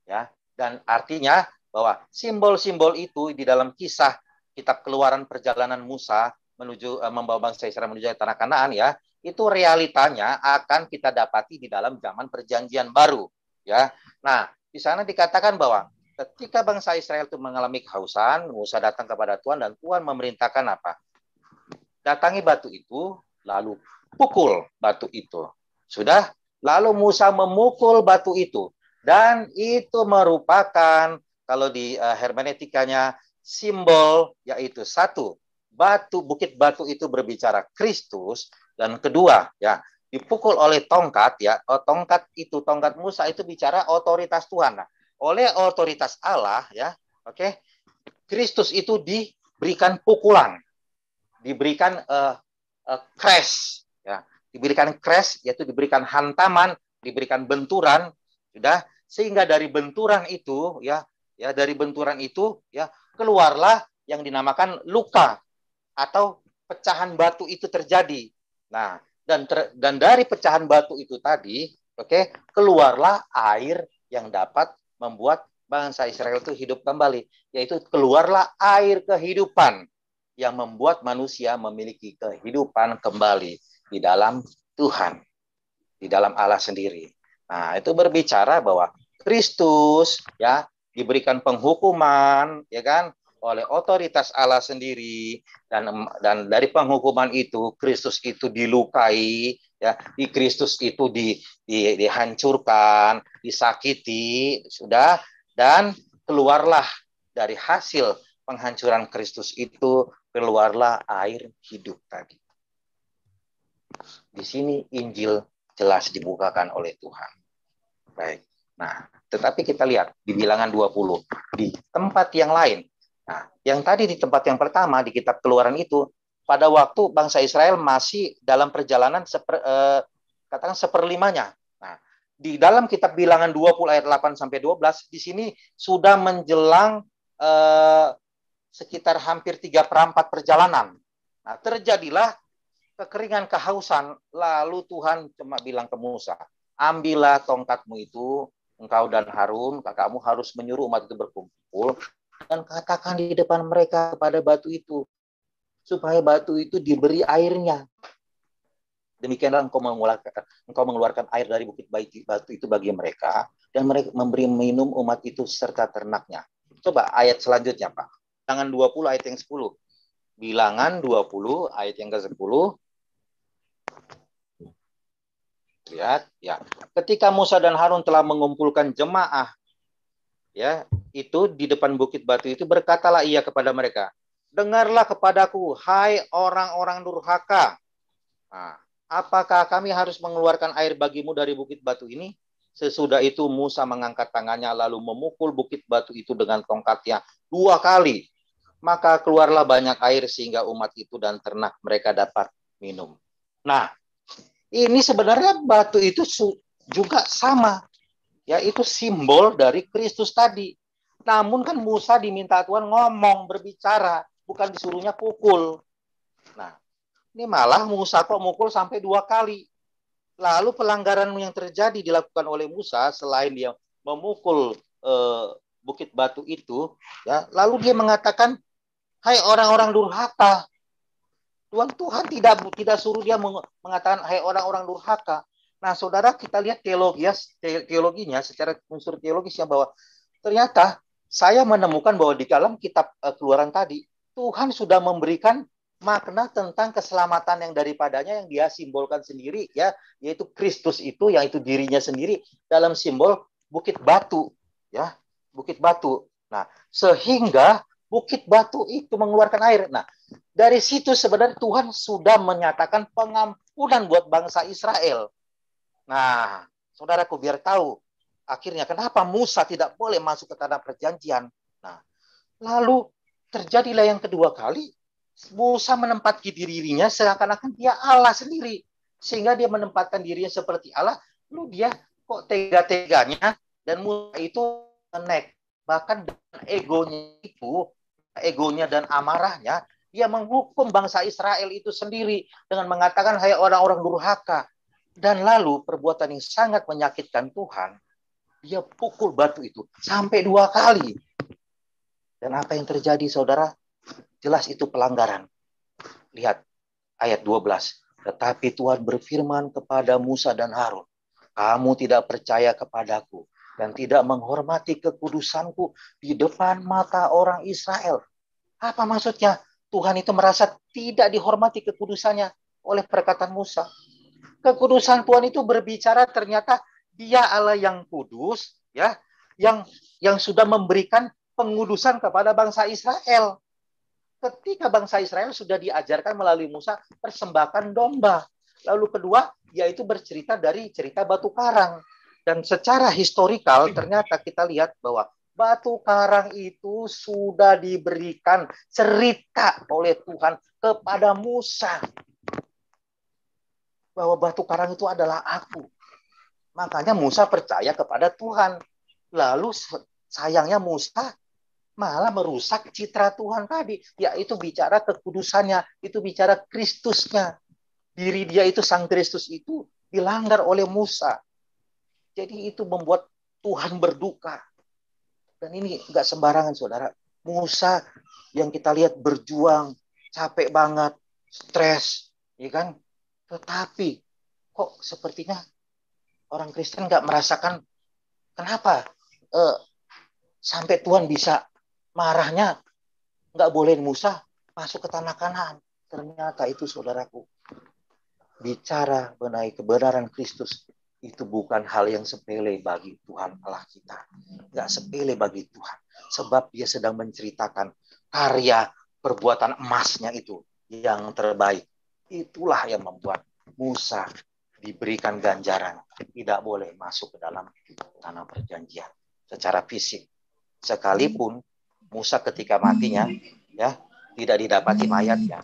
ya. Dan artinya bahwa simbol-simbol itu di dalam kisah kitab Keluaran perjalanan Musa menuju membawa bangsa Israel menuju tanah Kanaan, ya, itu realitanya akan kita dapati di dalam zaman perjanjian baru, ya. Nah, di sana dikatakan bahwa ketika bangsa Israel itu mengalami kehausan, Musa datang kepada Tuhan dan Tuhan memerintahkan apa? Datangi batu itu, lalu pukul batu itu. Sudah, lalu Musa memukul batu itu. Dan itu merupakan, kalau di hermeneutikanya, simbol, yaitu satu, bukit batu itu berbicara Kristus, dan kedua, ya, dipukul oleh tongkat, ya, tongkat Musa itu bicara otoritas Tuhan. Nah, oleh otoritas Allah, ya, oke, Kristus itu diberikan pukulan, diberikan crash, ya, diberikan crash, yaitu diberikan hantaman, diberikan benturan, sudah, sehingga dari benturan itu, ya, dari benturan itu, ya, keluarlah yang dinamakan luka atau pecahan batu itu terjadi. Nah, dan dari pecahan batu itu tadi, oke, keluarlah air yang dapat membuat bangsa Israel itu hidup kembali, yaitu keluarlah air kehidupan yang membuat manusia memiliki kehidupan kembali di dalam Tuhan, di dalam Allah sendiri. Nah, itu berbicara bahwa Kristus, ya, diberikan penghukuman, ya kan, oleh otoritas Allah sendiri, dan dari penghukuman itu Kristus itu dilukai, ya, di Kristus itu dihancurkan, disakiti, sudah, dan keluarlah dari hasil penghancuran Kristus itu, keluarlah air hidup tadi. Di sini Injil jelas dibukakan oleh Tuhan. Baik. Nah, tetapi kita lihat di Bilangan 20, di tempat yang lain. Nah, yang tadi di tempat yang pertama di kitab Keluaran itu, pada waktu bangsa Israel masih dalam perjalanan katakan seperlimanya. Nah, di dalam kitab Bilangan 20 ayat 8 sampai 12, di sini sudah menjelang sekitar hampir 3/4 perjalanan. Nah, terjadilah kekeringan, kehausan, lalu Tuhan cuma bilang ke Musa, ambillah tongkatmu itu, engkau dan Harun, kakakmu harus menyuruh umat itu berkumpul, dan katakan di depan mereka kepada batu itu, supaya batu itu diberi airnya. Demikianlah engkau mengeluarkan air dari bukit batu itu bagi mereka, dan mereka memberi minum umat itu serta ternaknya. Coba ayat selanjutnya, Pak. Bilangan 20 ayat yang 10. Bilangan 20 ayat yang ke-10. Lihat, ya. Ketika Musa dan Harun telah mengumpulkan jemaah, ya, itu di depan bukit batu itu, berkatalah ia kepada mereka, dengarlah kepadaku, hai orang-orang durhaka. Nah, apakah kami harus mengeluarkan air bagimu dari bukit batu ini? Sesudah itu Musa mengangkat tangannya lalu memukul bukit batu itu dengan tongkatnya 2 kali. Maka keluarlah banyak air sehingga umat itu dan ternak mereka dapat minum. Nah, ini sebenarnya batu itu juga sama, yaitu simbol dari Kristus tadi. Namun kan Musa diminta Tuhan ngomong, berbicara, bukan disuruhnya pukul. Nah, ini malah Musa kok mukul sampai 2 kali. Lalu pelanggaran yang terjadi dilakukan oleh Musa, selain dia memukul bukit batu itu, ya, lalu dia mengatakan, hai orang-orang durhaka. Tuhan tidak suruh dia mengatakan hai orang-orang durhaka. Nah, saudara, kita lihat teologinya secara unsur teologisnya, bahwa ternyata saya menemukan bahwa di dalam kitab Keluaran tadi, Tuhan sudah memberikan makna tentang keselamatan yang daripadanya yang dia simbolkan sendiri, ya, yaitu Kristus itu, yang itu dirinya sendiri dalam simbol bukit batu, ya, bukit batu. Nah, sehingga bukit batu itu mengeluarkan air. Nah, dari situ sebenarnya Tuhan sudah menyatakan pengampunan buat bangsa Israel. Nah, saudaraku, biar tahu akhirnya kenapa Musa tidak boleh masuk ke tanah perjanjian. Nah, lalu terjadilah yang kedua kali, Musa menempatkan dirinya seakan-akan dia Allah sendiri. Sehingga dia menempatkan dirinya seperti Allah, lalu dia kok tega-teganya, dan Musa itu menek. Bahkan dengan egonya dan amarahnya, dia menghukum bangsa Israel itu sendiri dengan mengatakan, hai orang-orang durhaka. Dan lalu perbuatan yang sangat menyakitkan Tuhan, dia pukul batu itu sampai 2 kali. Dan apa yang terjadi, saudara? Jelas itu pelanggaran. Lihat ayat 12. Tetapi Tuhan berfirman kepada Musa dan Harun, kamu tidak percaya kepadaku dan tidak menghormati kekudusanku di depan mata orang Israel. Apa maksudnya? Tuhan itu merasa tidak dihormati kekudusannya oleh perkataan Musa. Kekudusan Tuhan itu berbicara ternyata Dia Allah yang kudus, ya, yang sudah memberikan pengudusan kepada bangsa Israel. Ketika bangsa Israel sudah diajarkan melalui Musa persembahkan domba. Lalu kedua, yaitu bercerita dari cerita batu karang. Dan secara historikal ternyata kita lihat bahwa batu karang itu sudah diberikan cerita oleh Tuhan kepada Musa. Bahwa batu karang itu adalah aku. Makanya Musa percaya kepada Tuhan. Lalu sayangnya Musa malah merusak citra Tuhan tadi, yaitu bicara kekudusannya, itu bicara Kristusnya. Diri dia itu, Sang Kristus itu dilanggar oleh Musa. Jadi itu membuat Tuhan berduka. Dan ini nggak sembarangan, saudara. Musa yang kita lihat berjuang, capek banget, stres, ya kan? Tetapi kok sepertinya orang Kristen nggak merasakan kenapa sampai Tuhan bisa marahnya nggak boleh Musa masuk ke tanah Kanaan. Ternyata itu, saudaraku, bicara mengenai kebenaran Kristus itu bukan hal yang sepele bagi Tuhan Allah kita. Nggak sepele bagi Tuhan. Sebab Dia sedang menceritakan karya perbuatan emasnya itu yang terbaik. Itulah yang membuat Musa diberikan ganjaran. Tidak boleh masuk ke dalam tanah perjanjian secara fisik. Sekalipun Musa ketika matinya, ya, tidak didapati mayatnya.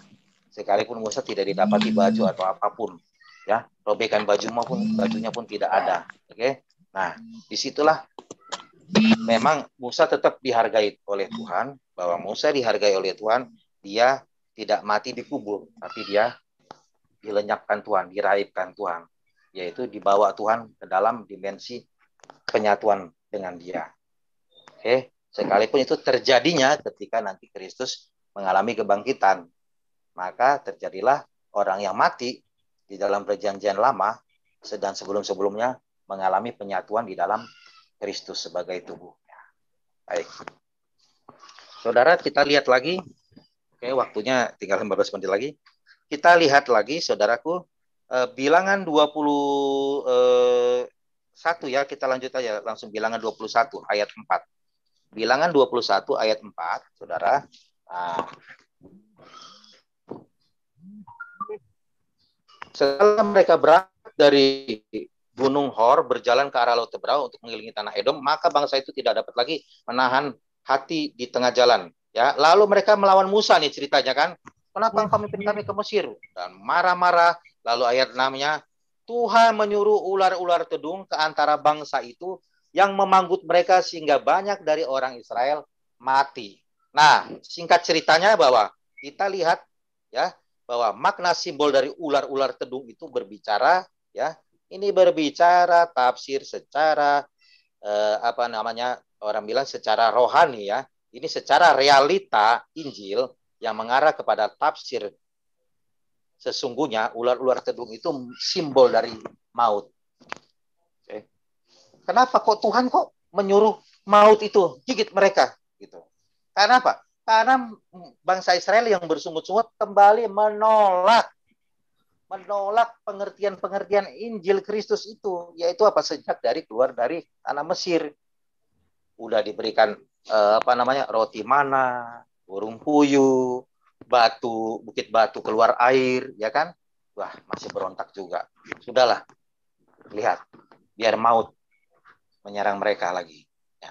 Sekalipun Musa tidak didapati baju atau apapun, ya, robekan bajunya pun tidak ada. Oke, nah disitulah memang Musa tetap dihargai oleh Tuhan. Bahwa Musa dihargai oleh Tuhan, dia tidak mati dikubur, tapi dia dilenyapkan Tuhan, diraibkan Tuhan, yaitu dibawa Tuhan ke dalam dimensi penyatuan dengan Dia. Oke. Sekalipun itu terjadinya ketika nanti Kristus mengalami kebangkitan, maka terjadilah orang yang mati di dalam perjanjian lama dan sebelum-sebelumnya mengalami penyatuan di dalam Kristus sebagai tubuhnya. Baik. Saudara, kita lihat lagi. Oke, waktunya tinggal 15 menit lagi. Kita lihat lagi, saudaraku, bilangan 21 ya, kita lanjut aja langsung bilangan 21 ayat 4. Bilangan 21 ayat 4, saudara. Nah, setelah mereka berangkat dari Gunung Hor berjalan ke arah Laut Teberau untuk mengelilingi tanah Edom, maka bangsa itu tidak dapat lagi menahan hati di tengah jalan. Ya, lalu mereka melawan Musa nih ceritanya kan. Kenapa engkau memimpin kami ke Mesir? Dan marah-marah. Lalu ayat 6-nya, Tuhan menyuruh ular-ular tedung ke antara bangsa itu yang memanggut mereka sehingga banyak dari orang Israel mati. Nah, singkat ceritanya bahwa kita lihat ya bahwa makna simbol dari ular-ular tedung itu berbicara ya, ini berbicara tafsir secara orang bilang secara rohani ya. Ini secara realita Injil yang mengarah kepada tafsir sesungguhnya ular-ular tedung itu simbol dari maut. Kenapa kok Tuhan kok menyuruh maut itu gigit mereka gitu? Karena apa? Karena bangsa Israel yang bersungut-sungut kembali menolak pengertian-pengertian Injil Kristus itu, yaitu apa? Sejak dari keluar dari tanah Mesir udah diberikan roti mana, burung puyuh, bukit batu keluar air, ya kan? Wah, masih berontak juga. Sudahlah, lihat, biar maut menyerang mereka lagi. Ya.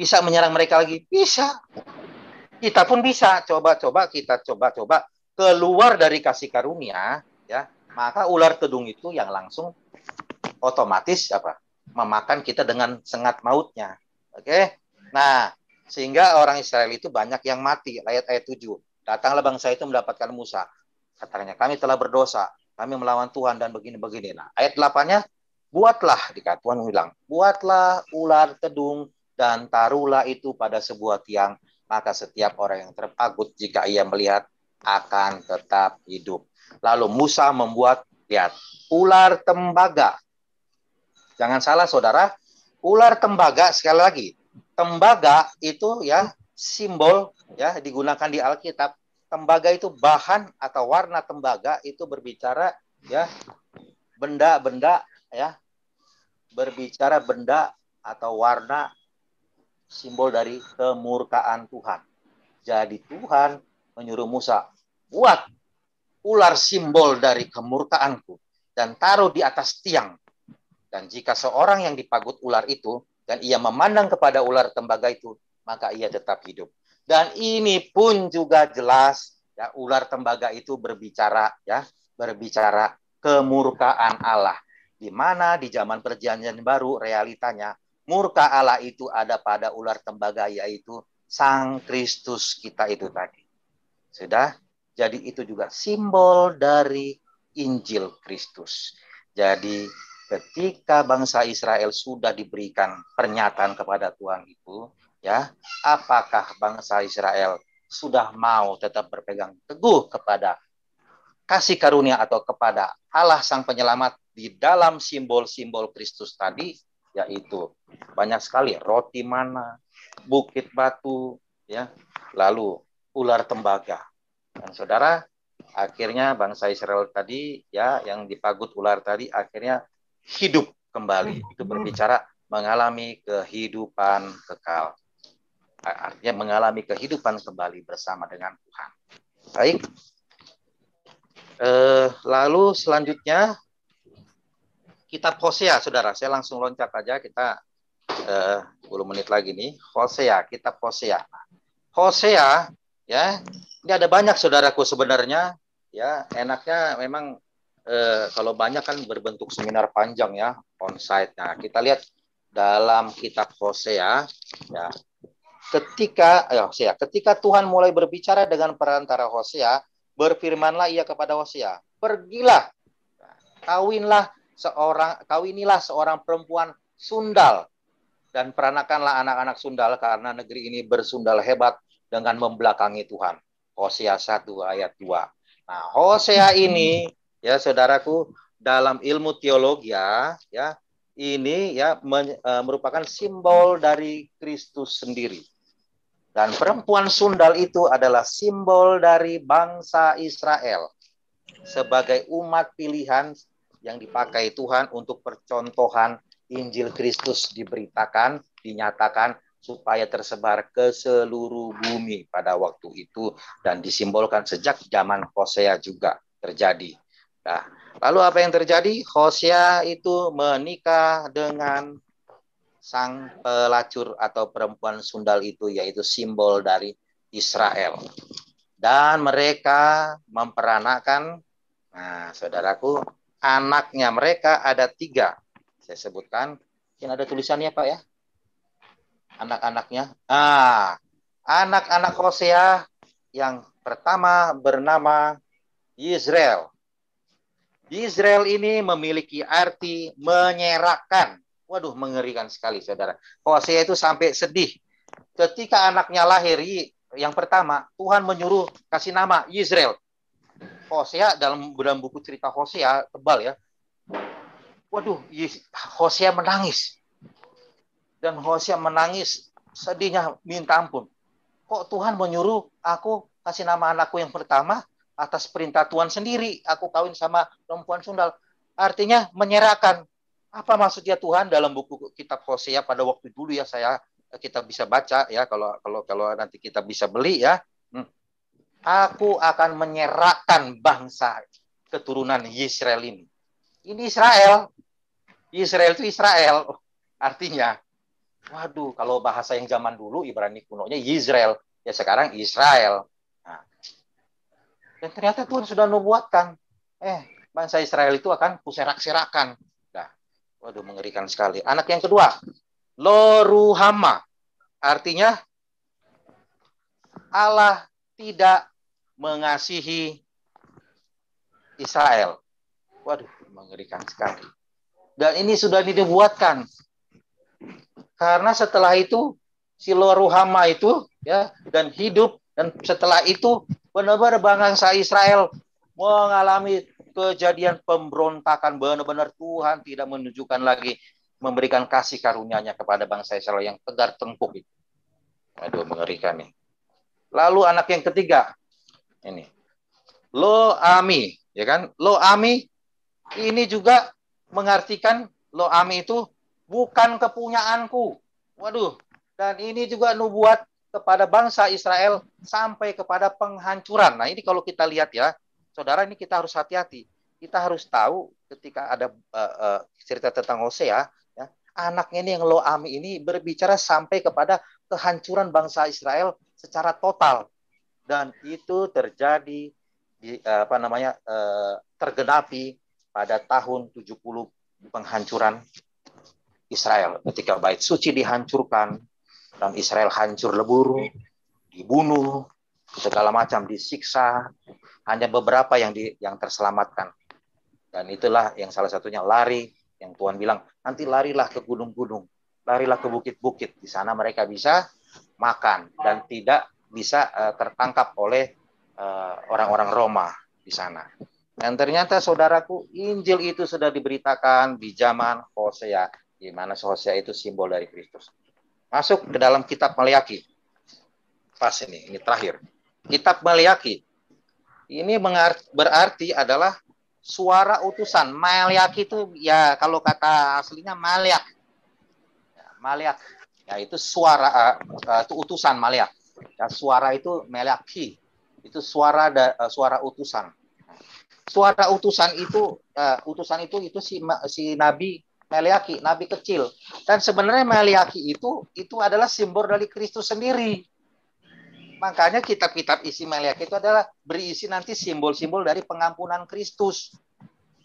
Bisa menyerang mereka lagi? Bisa. Kita pun bisa. Kita coba keluar dari kasih karunia, ya. Maka ular tedung itu yang langsung otomatis memakan kita dengan sengat mautnya. Oke? Nah, sehingga orang Israel itu banyak yang mati. Ayat 7. Datanglah bangsa itu mendapatkan Musa. Katanya, kami telah berdosa, kami melawan Tuhan dan begini-begini. Nah, ayat 8-nya, buatlah, Tuhan bilang, buatlah ular tedung dan taruhlah itu pada sebuah tiang. Maka setiap orang yang terpagut jika ia melihat akan tetap hidup. Lalu Musa membuat, lihat, ular tembaga. Jangan salah saudara, ular tembaga, sekali lagi, tembaga itu ya simbol ya digunakan di Alkitab. Tembaga itu bahan atau warna tembaga itu berbicara ya benda-benda ya, berbicara benda atau warna simbol dari kemurkaan Tuhan. Jadi Tuhan menyuruh Musa, buat ular simbol dari kemurkaanku dan taruh di atas tiang. Dan jika seorang yang dipagut ular itu dan ia memandang kepada ular tembaga itu, maka ia tetap hidup. Dan ini pun juga jelas ya, ular tembaga itu berbicara kemurkaan Allah. Di mana di zaman Perjanjian Baru realitanya murka Allah itu ada pada ular tembaga, yaitu Sang Kristus kita itu tadi. Sudah? Jadi itu juga simbol dari Injil Kristus. Jadi ketika bangsa Israel sudah diberikan pernyataan kepada Tuhan itu, ya, apakah bangsa Israel sudah mau tetap berpegang teguh kepada kasih karunia atau kepada Allah Sang Penyelamat di dalam simbol-simbol Kristus tadi, yaitu banyak sekali roti mana, bukit batu, ya, lalu ular tembaga. Dan saudara, akhirnya bangsa Israel tadi ya yang dipagut ular tadi akhirnya hidup kembali. Itu berbicara mengalami kehidupan kekal. Artinya mengalami kehidupan kembali bersama dengan Tuhan. Baik. Lalu selanjutnya kitab Hosea, saudara. Saya langsung loncat aja, kita 10 menit lagi nih. Hosea, kitab Hosea. Hosea, ya, ini ada banyak saudaraku sebenarnya. Ya, enaknya memang kalau banyak kan berbentuk seminar panjang ya, on-site. Nah, kita lihat dalam kitab Hosea, ya. Ketika Tuhan mulai berbicara dengan perantara Hosea, berfirmanlah ia kepada Hosea, pergilah, kawinilah seorang perempuan sundal dan peranakanlah anak-anak sundal karena negeri ini bersundal hebat dengan membelakangi Tuhan. Hosea 1 ayat 2. Nah, Hosea ini ya saudaraku dalam ilmu teologi ya ini ya merupakan simbol dari Kristus sendiri. Dan perempuan sundal itu adalah simbol dari bangsa Israel sebagai umat pilihan yang dipakai Tuhan untuk percontohan Injil Kristus diberitakan, dinyatakan supaya tersebar ke seluruh bumi pada waktu itu dan disimbolkan sejak zaman Hosea juga terjadi. Nah, lalu apa yang terjadi? Hosea itu menikah dengan sang pelacur atau perempuan sundal itu, yaitu simbol dari Israel. Dan mereka memperanakan, nah saudaraku, anaknya mereka ada 3. Saya sebutkan, mungkin ada tulisannya Pak ya? Anak-anaknya. Anak-anak Hosea yang pertama bernama Yizreel. Yizreel ini memiliki arti menyerahkan. Waduh, mengerikan sekali, saudara. Hosea itu sampai sedih. Ketika anaknya lahir, yang pertama, Tuhan menyuruh kasih nama Yizreel. Hosea dalam buku cerita Hosea, tebal ya. Waduh, Hosea menangis. Dan Hosea menangis, sedihnya minta ampun. Kok Tuhan menyuruh aku kasih nama anakku yang pertama atas perintah Tuhan sendiri. Aku kawin sama perempuan sundal. Artinya menyerahkan. Apa maksudnya Tuhan dalam buku kitab Hosea pada waktu dulu ya kita bisa baca ya kalau nanti kita bisa beli ya. Aku akan menyerahkan bangsa keturunan Yisrael ini. Ini Israel. Israel itu Israel. Artinya, waduh, kalau bahasa yang zaman dulu Ibrani kunonya Yisrael, ya sekarang Israel. Nah, dan ternyata Tuhan sudah nubuatkan, bangsa Israel itu akan kuserak-serakan. Waduh, mengerikan sekali. Anak yang kedua, Loruhama. Artinya, Allah tidak mengasihi Israel. Waduh, mengerikan sekali. Dan ini sudah dibuatkan. Karena setelah itu, si Loruhama itu, ya, dan hidup, dan setelah itu, Benar-benar bangsa Israel mengalami kejadian pemberontakan. Benar-benar Tuhan tidak menunjukkan lagi, memberikan kasih karunia-Nya kepada bangsa Israel yang tegar tengkuk itu. Aduh, mengerikan nih. Lalu anak yang ketiga, ini Lo Ami, ya kan? Lo Ami ini juga mengartikan Lo Ami itu bukan kepunyaanku. Waduh, dan ini juga nubuat kepada bangsa Israel sampai kepada penghancuran. Nah, ini kalau kita lihat ya, saudara, ini kita harus hati-hati. Kita harus tahu ketika ada cerita tentang Hosea, ya, anaknya ini yang Lo Ami ini berbicara sampai kepada kehancuran bangsa Israel secara total. Dan itu terjadi tergenapi pada tahun 70 penghancuran Israel, ketika bait suci dihancurkan dan Israel hancur lebur, dibunuh, segala macam disiksa, hanya beberapa yang terselamatkan. Dan itulah yang salah satunya lari, yang Tuhan bilang, nanti larilah ke gunung-gunung, larilah ke bukit-bukit, di sana mereka bisa makan dan tidak bisa tertangkap oleh orang-orang Roma di sana. Dan ternyata saudaraku, Injil itu sudah diberitakan di zaman Hosea, di mana Hosea itu simbol dari Kristus. Masuk ke dalam kitab Maleakhi. Pas ini terakhir. Kitab Maleakhi ini berarti adalah suara utusan. Maleakhi itu ya kalau kata aslinya Maleak. Maleak, ya itu suara itu utusan Maleak. Ya, suara itu Maleakhi. Itu suara utusan. Suara utusan itu si Nabi Maleakhi, nabi kecil. Dan sebenarnya Maleakhi itu adalah simbol dari Kristus sendiri. Makanya kitab-kitab isi Maleakhi itu adalah berisi nanti simbol-simbol dari pengampunan Kristus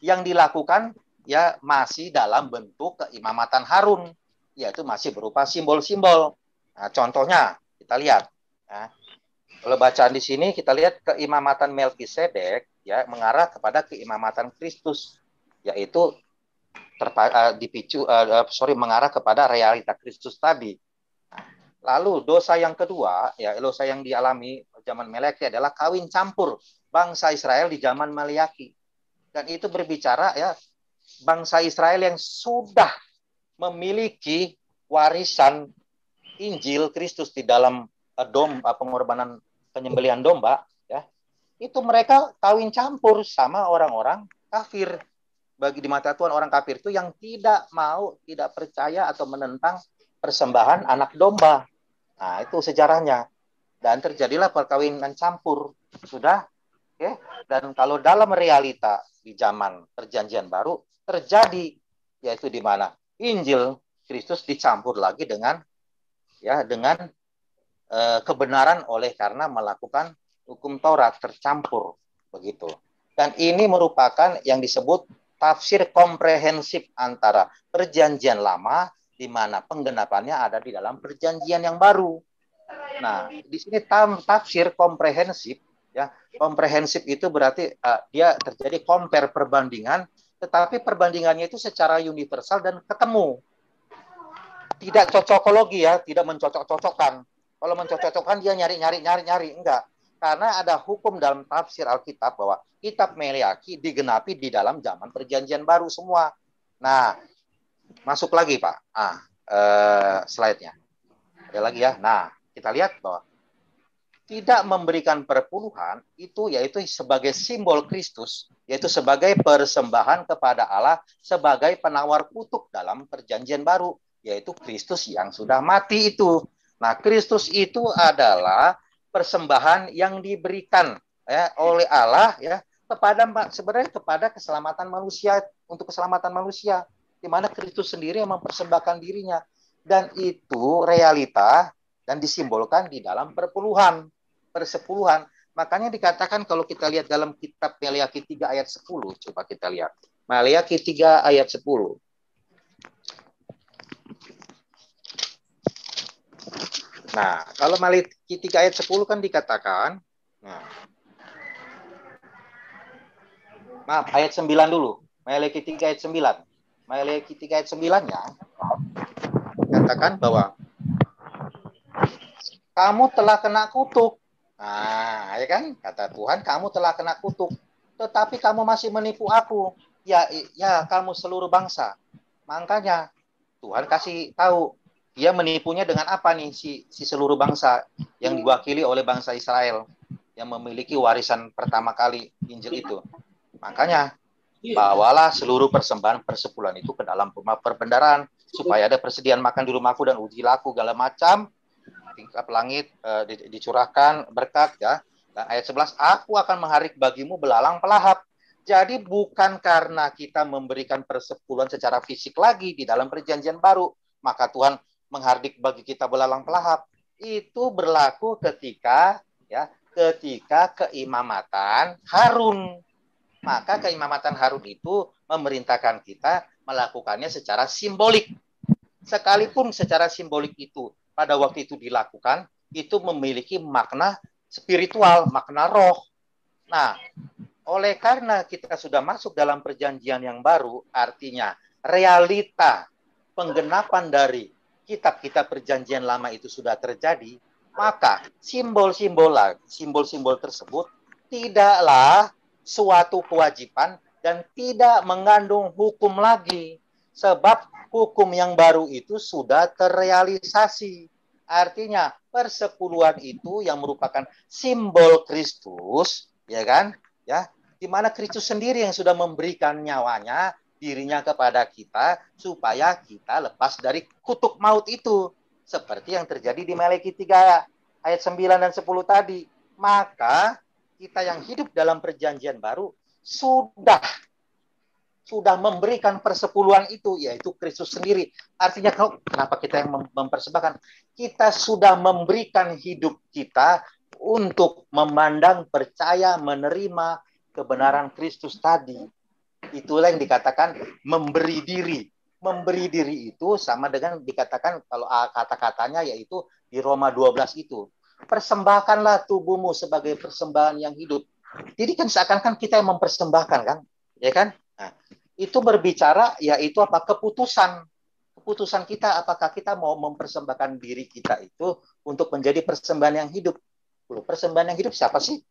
yang dilakukan ya masih dalam bentuk keimamatan Harun, yaitu masih berupa simbol-simbol. Nah, contohnya kita lihat. Nah, kalau bacaan di sini kita lihat keimamatan Melkisedek ya mengarah kepada keimamatan Kristus, yaitu mengarah kepada realita Kristus tadi. Lalu dosa yang kedua, ya dosa yang dialami zaman Maleakhi adalah kawin campur bangsa Israel di zaman Maleakhi. Dan itu berbicara ya bangsa Israel yang sudah memiliki warisan Injil Kristus di dalam pengorbanan penyembelihan domba, ya itu mereka kawin campur sama orang-orang kafir. Bagi di mata Tuhan, orang kafir itu yang tidak percaya atau menentang persembahan anak domba. Nah, itu sejarahnya. Dan terjadilah perkawinan campur. Sudah. Oke. Dan kalau dalam realita di zaman Perjanjian Baru terjadi, yaitu di mana Injil Kristus dicampur lagi dengan kebenaran oleh karena melakukan hukum Taurat tercampur begitu. Dan ini merupakan yang disebut tafsir komprehensif antara Perjanjian Lama di mana penggenapannya ada di dalam Perjanjian yang baru. Nah, di sini tafsir komprehensif ya. Komprehensif itu berarti dia terjadi compare perbandingan, tetapi perbandingannya itu secara universal dan ketemu. Tidak cocokologi ya, tidak mencocok-cocokkan. Kalau mencocok-cocokkan dia nyari, enggak. Karena ada hukum dalam tafsir Alkitab bahwa kitab Maleakhi digenapi di dalam zaman Perjanjian Baru semua. Nah, masuk lagi Pak. Slide-nya. Ada lagi ya. Nah, kita lihat bahwa tidak memberikan perpuluhan itu yaitu sebagai simbol Kristus, yaitu sebagai persembahan kepada Allah sebagai penawar kutuk dalam Perjanjian Baru, yaitu Kristus yang sudah mati itu. Nah, Kristus itu adalah persembahan yang diberikan ya, oleh Allah ya kepada keselamatan manusia, untuk keselamatan manusia, di mana Kristus sendiri yang mempersembahkan dirinya, dan itu realita dan disimbolkan di dalam persepuluhan. Makanya dikatakan kalau kita lihat dalam kitab Maleakhi 3 ayat 10, coba kita lihat. Maleakhi 3 ayat 10. Nah, kalau Maleakhi 3 ayat 10 kan dikatakan, maaf, ayat 9 dulu. Maleakhi 3 ayat 9. Maleakhi 3 ayat 9-nya katakan bahwa kamu telah kena kutuk. Nah, ya kan? Kata Tuhan, kamu telah kena kutuk, tetapi kamu masih menipu aku. Ya, ya, kamu seluruh bangsa. Makanya Tuhan kasih tahu, dia menipunya dengan apa nih si seluruh bangsa yang diwakili oleh bangsa Israel yang memiliki warisan pertama kali Injil itu. Makanya bawalah seluruh persembahan persepuluhan itu ke dalam rumah perbendaharaan supaya ada persediaan makan di rumahku dan ujilah aku segala macam tingkap langit dicurahkan berkat ya. Dan ayat 11, aku akan mengharik bagimu belalang pelahap. Jadi bukan karena kita memberikan persepuluhan secara fisik lagi di dalam perjanjian baru, maka Tuhan menghardik bagi kita belalang pelahap. Itu berlaku ketika keimamatan Harun. Maka keimamatan Harun itu memerintahkan kita melakukannya secara simbolik. Sekalipun secara simbolik itu pada waktu itu dilakukan, itu memiliki makna spiritual, makna roh. Nah, oleh karena kita sudah masuk dalam perjanjian yang baru, artinya realita penggenapan dari kitab-kitab perjanjian lama itu sudah terjadi, maka simbol-simbol tersebut tidaklah suatu kewajiban dan tidak mengandung hukum lagi. Sebab hukum yang baru itu sudah terrealisasi. Artinya persepuluhan itu yang merupakan simbol Kristus, ya kan? Ya, di mana Kristus sendiri yang sudah memberikan nyawanya, dirinya kepada kita supaya kita lepas dari kutuk maut itu. Seperti yang terjadi di Maleakhi 3 ayat 9 dan 10 tadi. Maka kita yang hidup dalam perjanjian baru sudah memberikan persepuluhan itu, yaitu Kristus sendiri. Artinya kenapa kita yang mempersembahkan? Kita sudah memberikan hidup kita untuk memandang, percaya, menerima kebenaran Kristus tadi. Itulah yang dikatakan memberi diri. Memberi diri itu sama dengan dikatakan, kalau kata-katanya yaitu di Roma 12 itu. Persembahkanlah tubuhmu sebagai persembahan yang hidup. Jadi kan seakan-akan kita yang mempersembahkan, kan? Ya kan? Nah, itu berbicara yaitu apa? Keputusan kita, apakah kita mau mempersembahkan diri kita itu untuk menjadi persembahan yang hidup. Persembahan yang hidup siapa sih?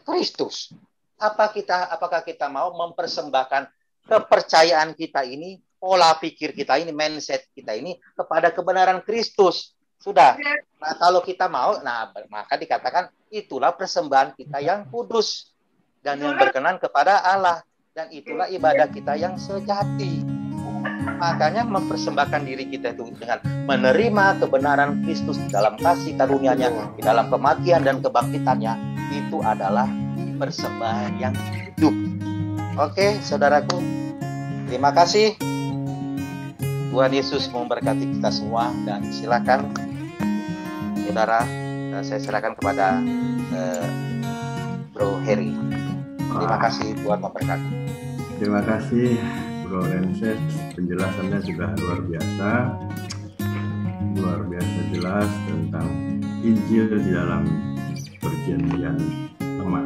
Kristus. Apakah kita mau mempersembahkan kepercayaan kita ini, pola pikir kita ini, mindset kita ini kepada kebenaran Kristus? Sudah. Nah, kalau kita mau, maka dikatakan itulah persembahan kita yang kudus dan yang berkenan kepada Allah. Dan itulah ibadah kita yang sejati. Makanya mempersembahkan diri kita itu dengan menerima kebenaran Kristus dalam kasih karunia-Nya, di dalam kematian dan kebangkitannya, itu adalah persembahan yang hidup. Oke, saudaraku, terima kasih. Tuhan Yesus memberkati kita semua, dan silakan saudara, saya silakan kepada Bro Heri. Terima kasih, Tuhan memberkati. Terima kasih Bro Renses, penjelasannya sudah luar biasa jelas tentang Injil di dalam perjanjian lama.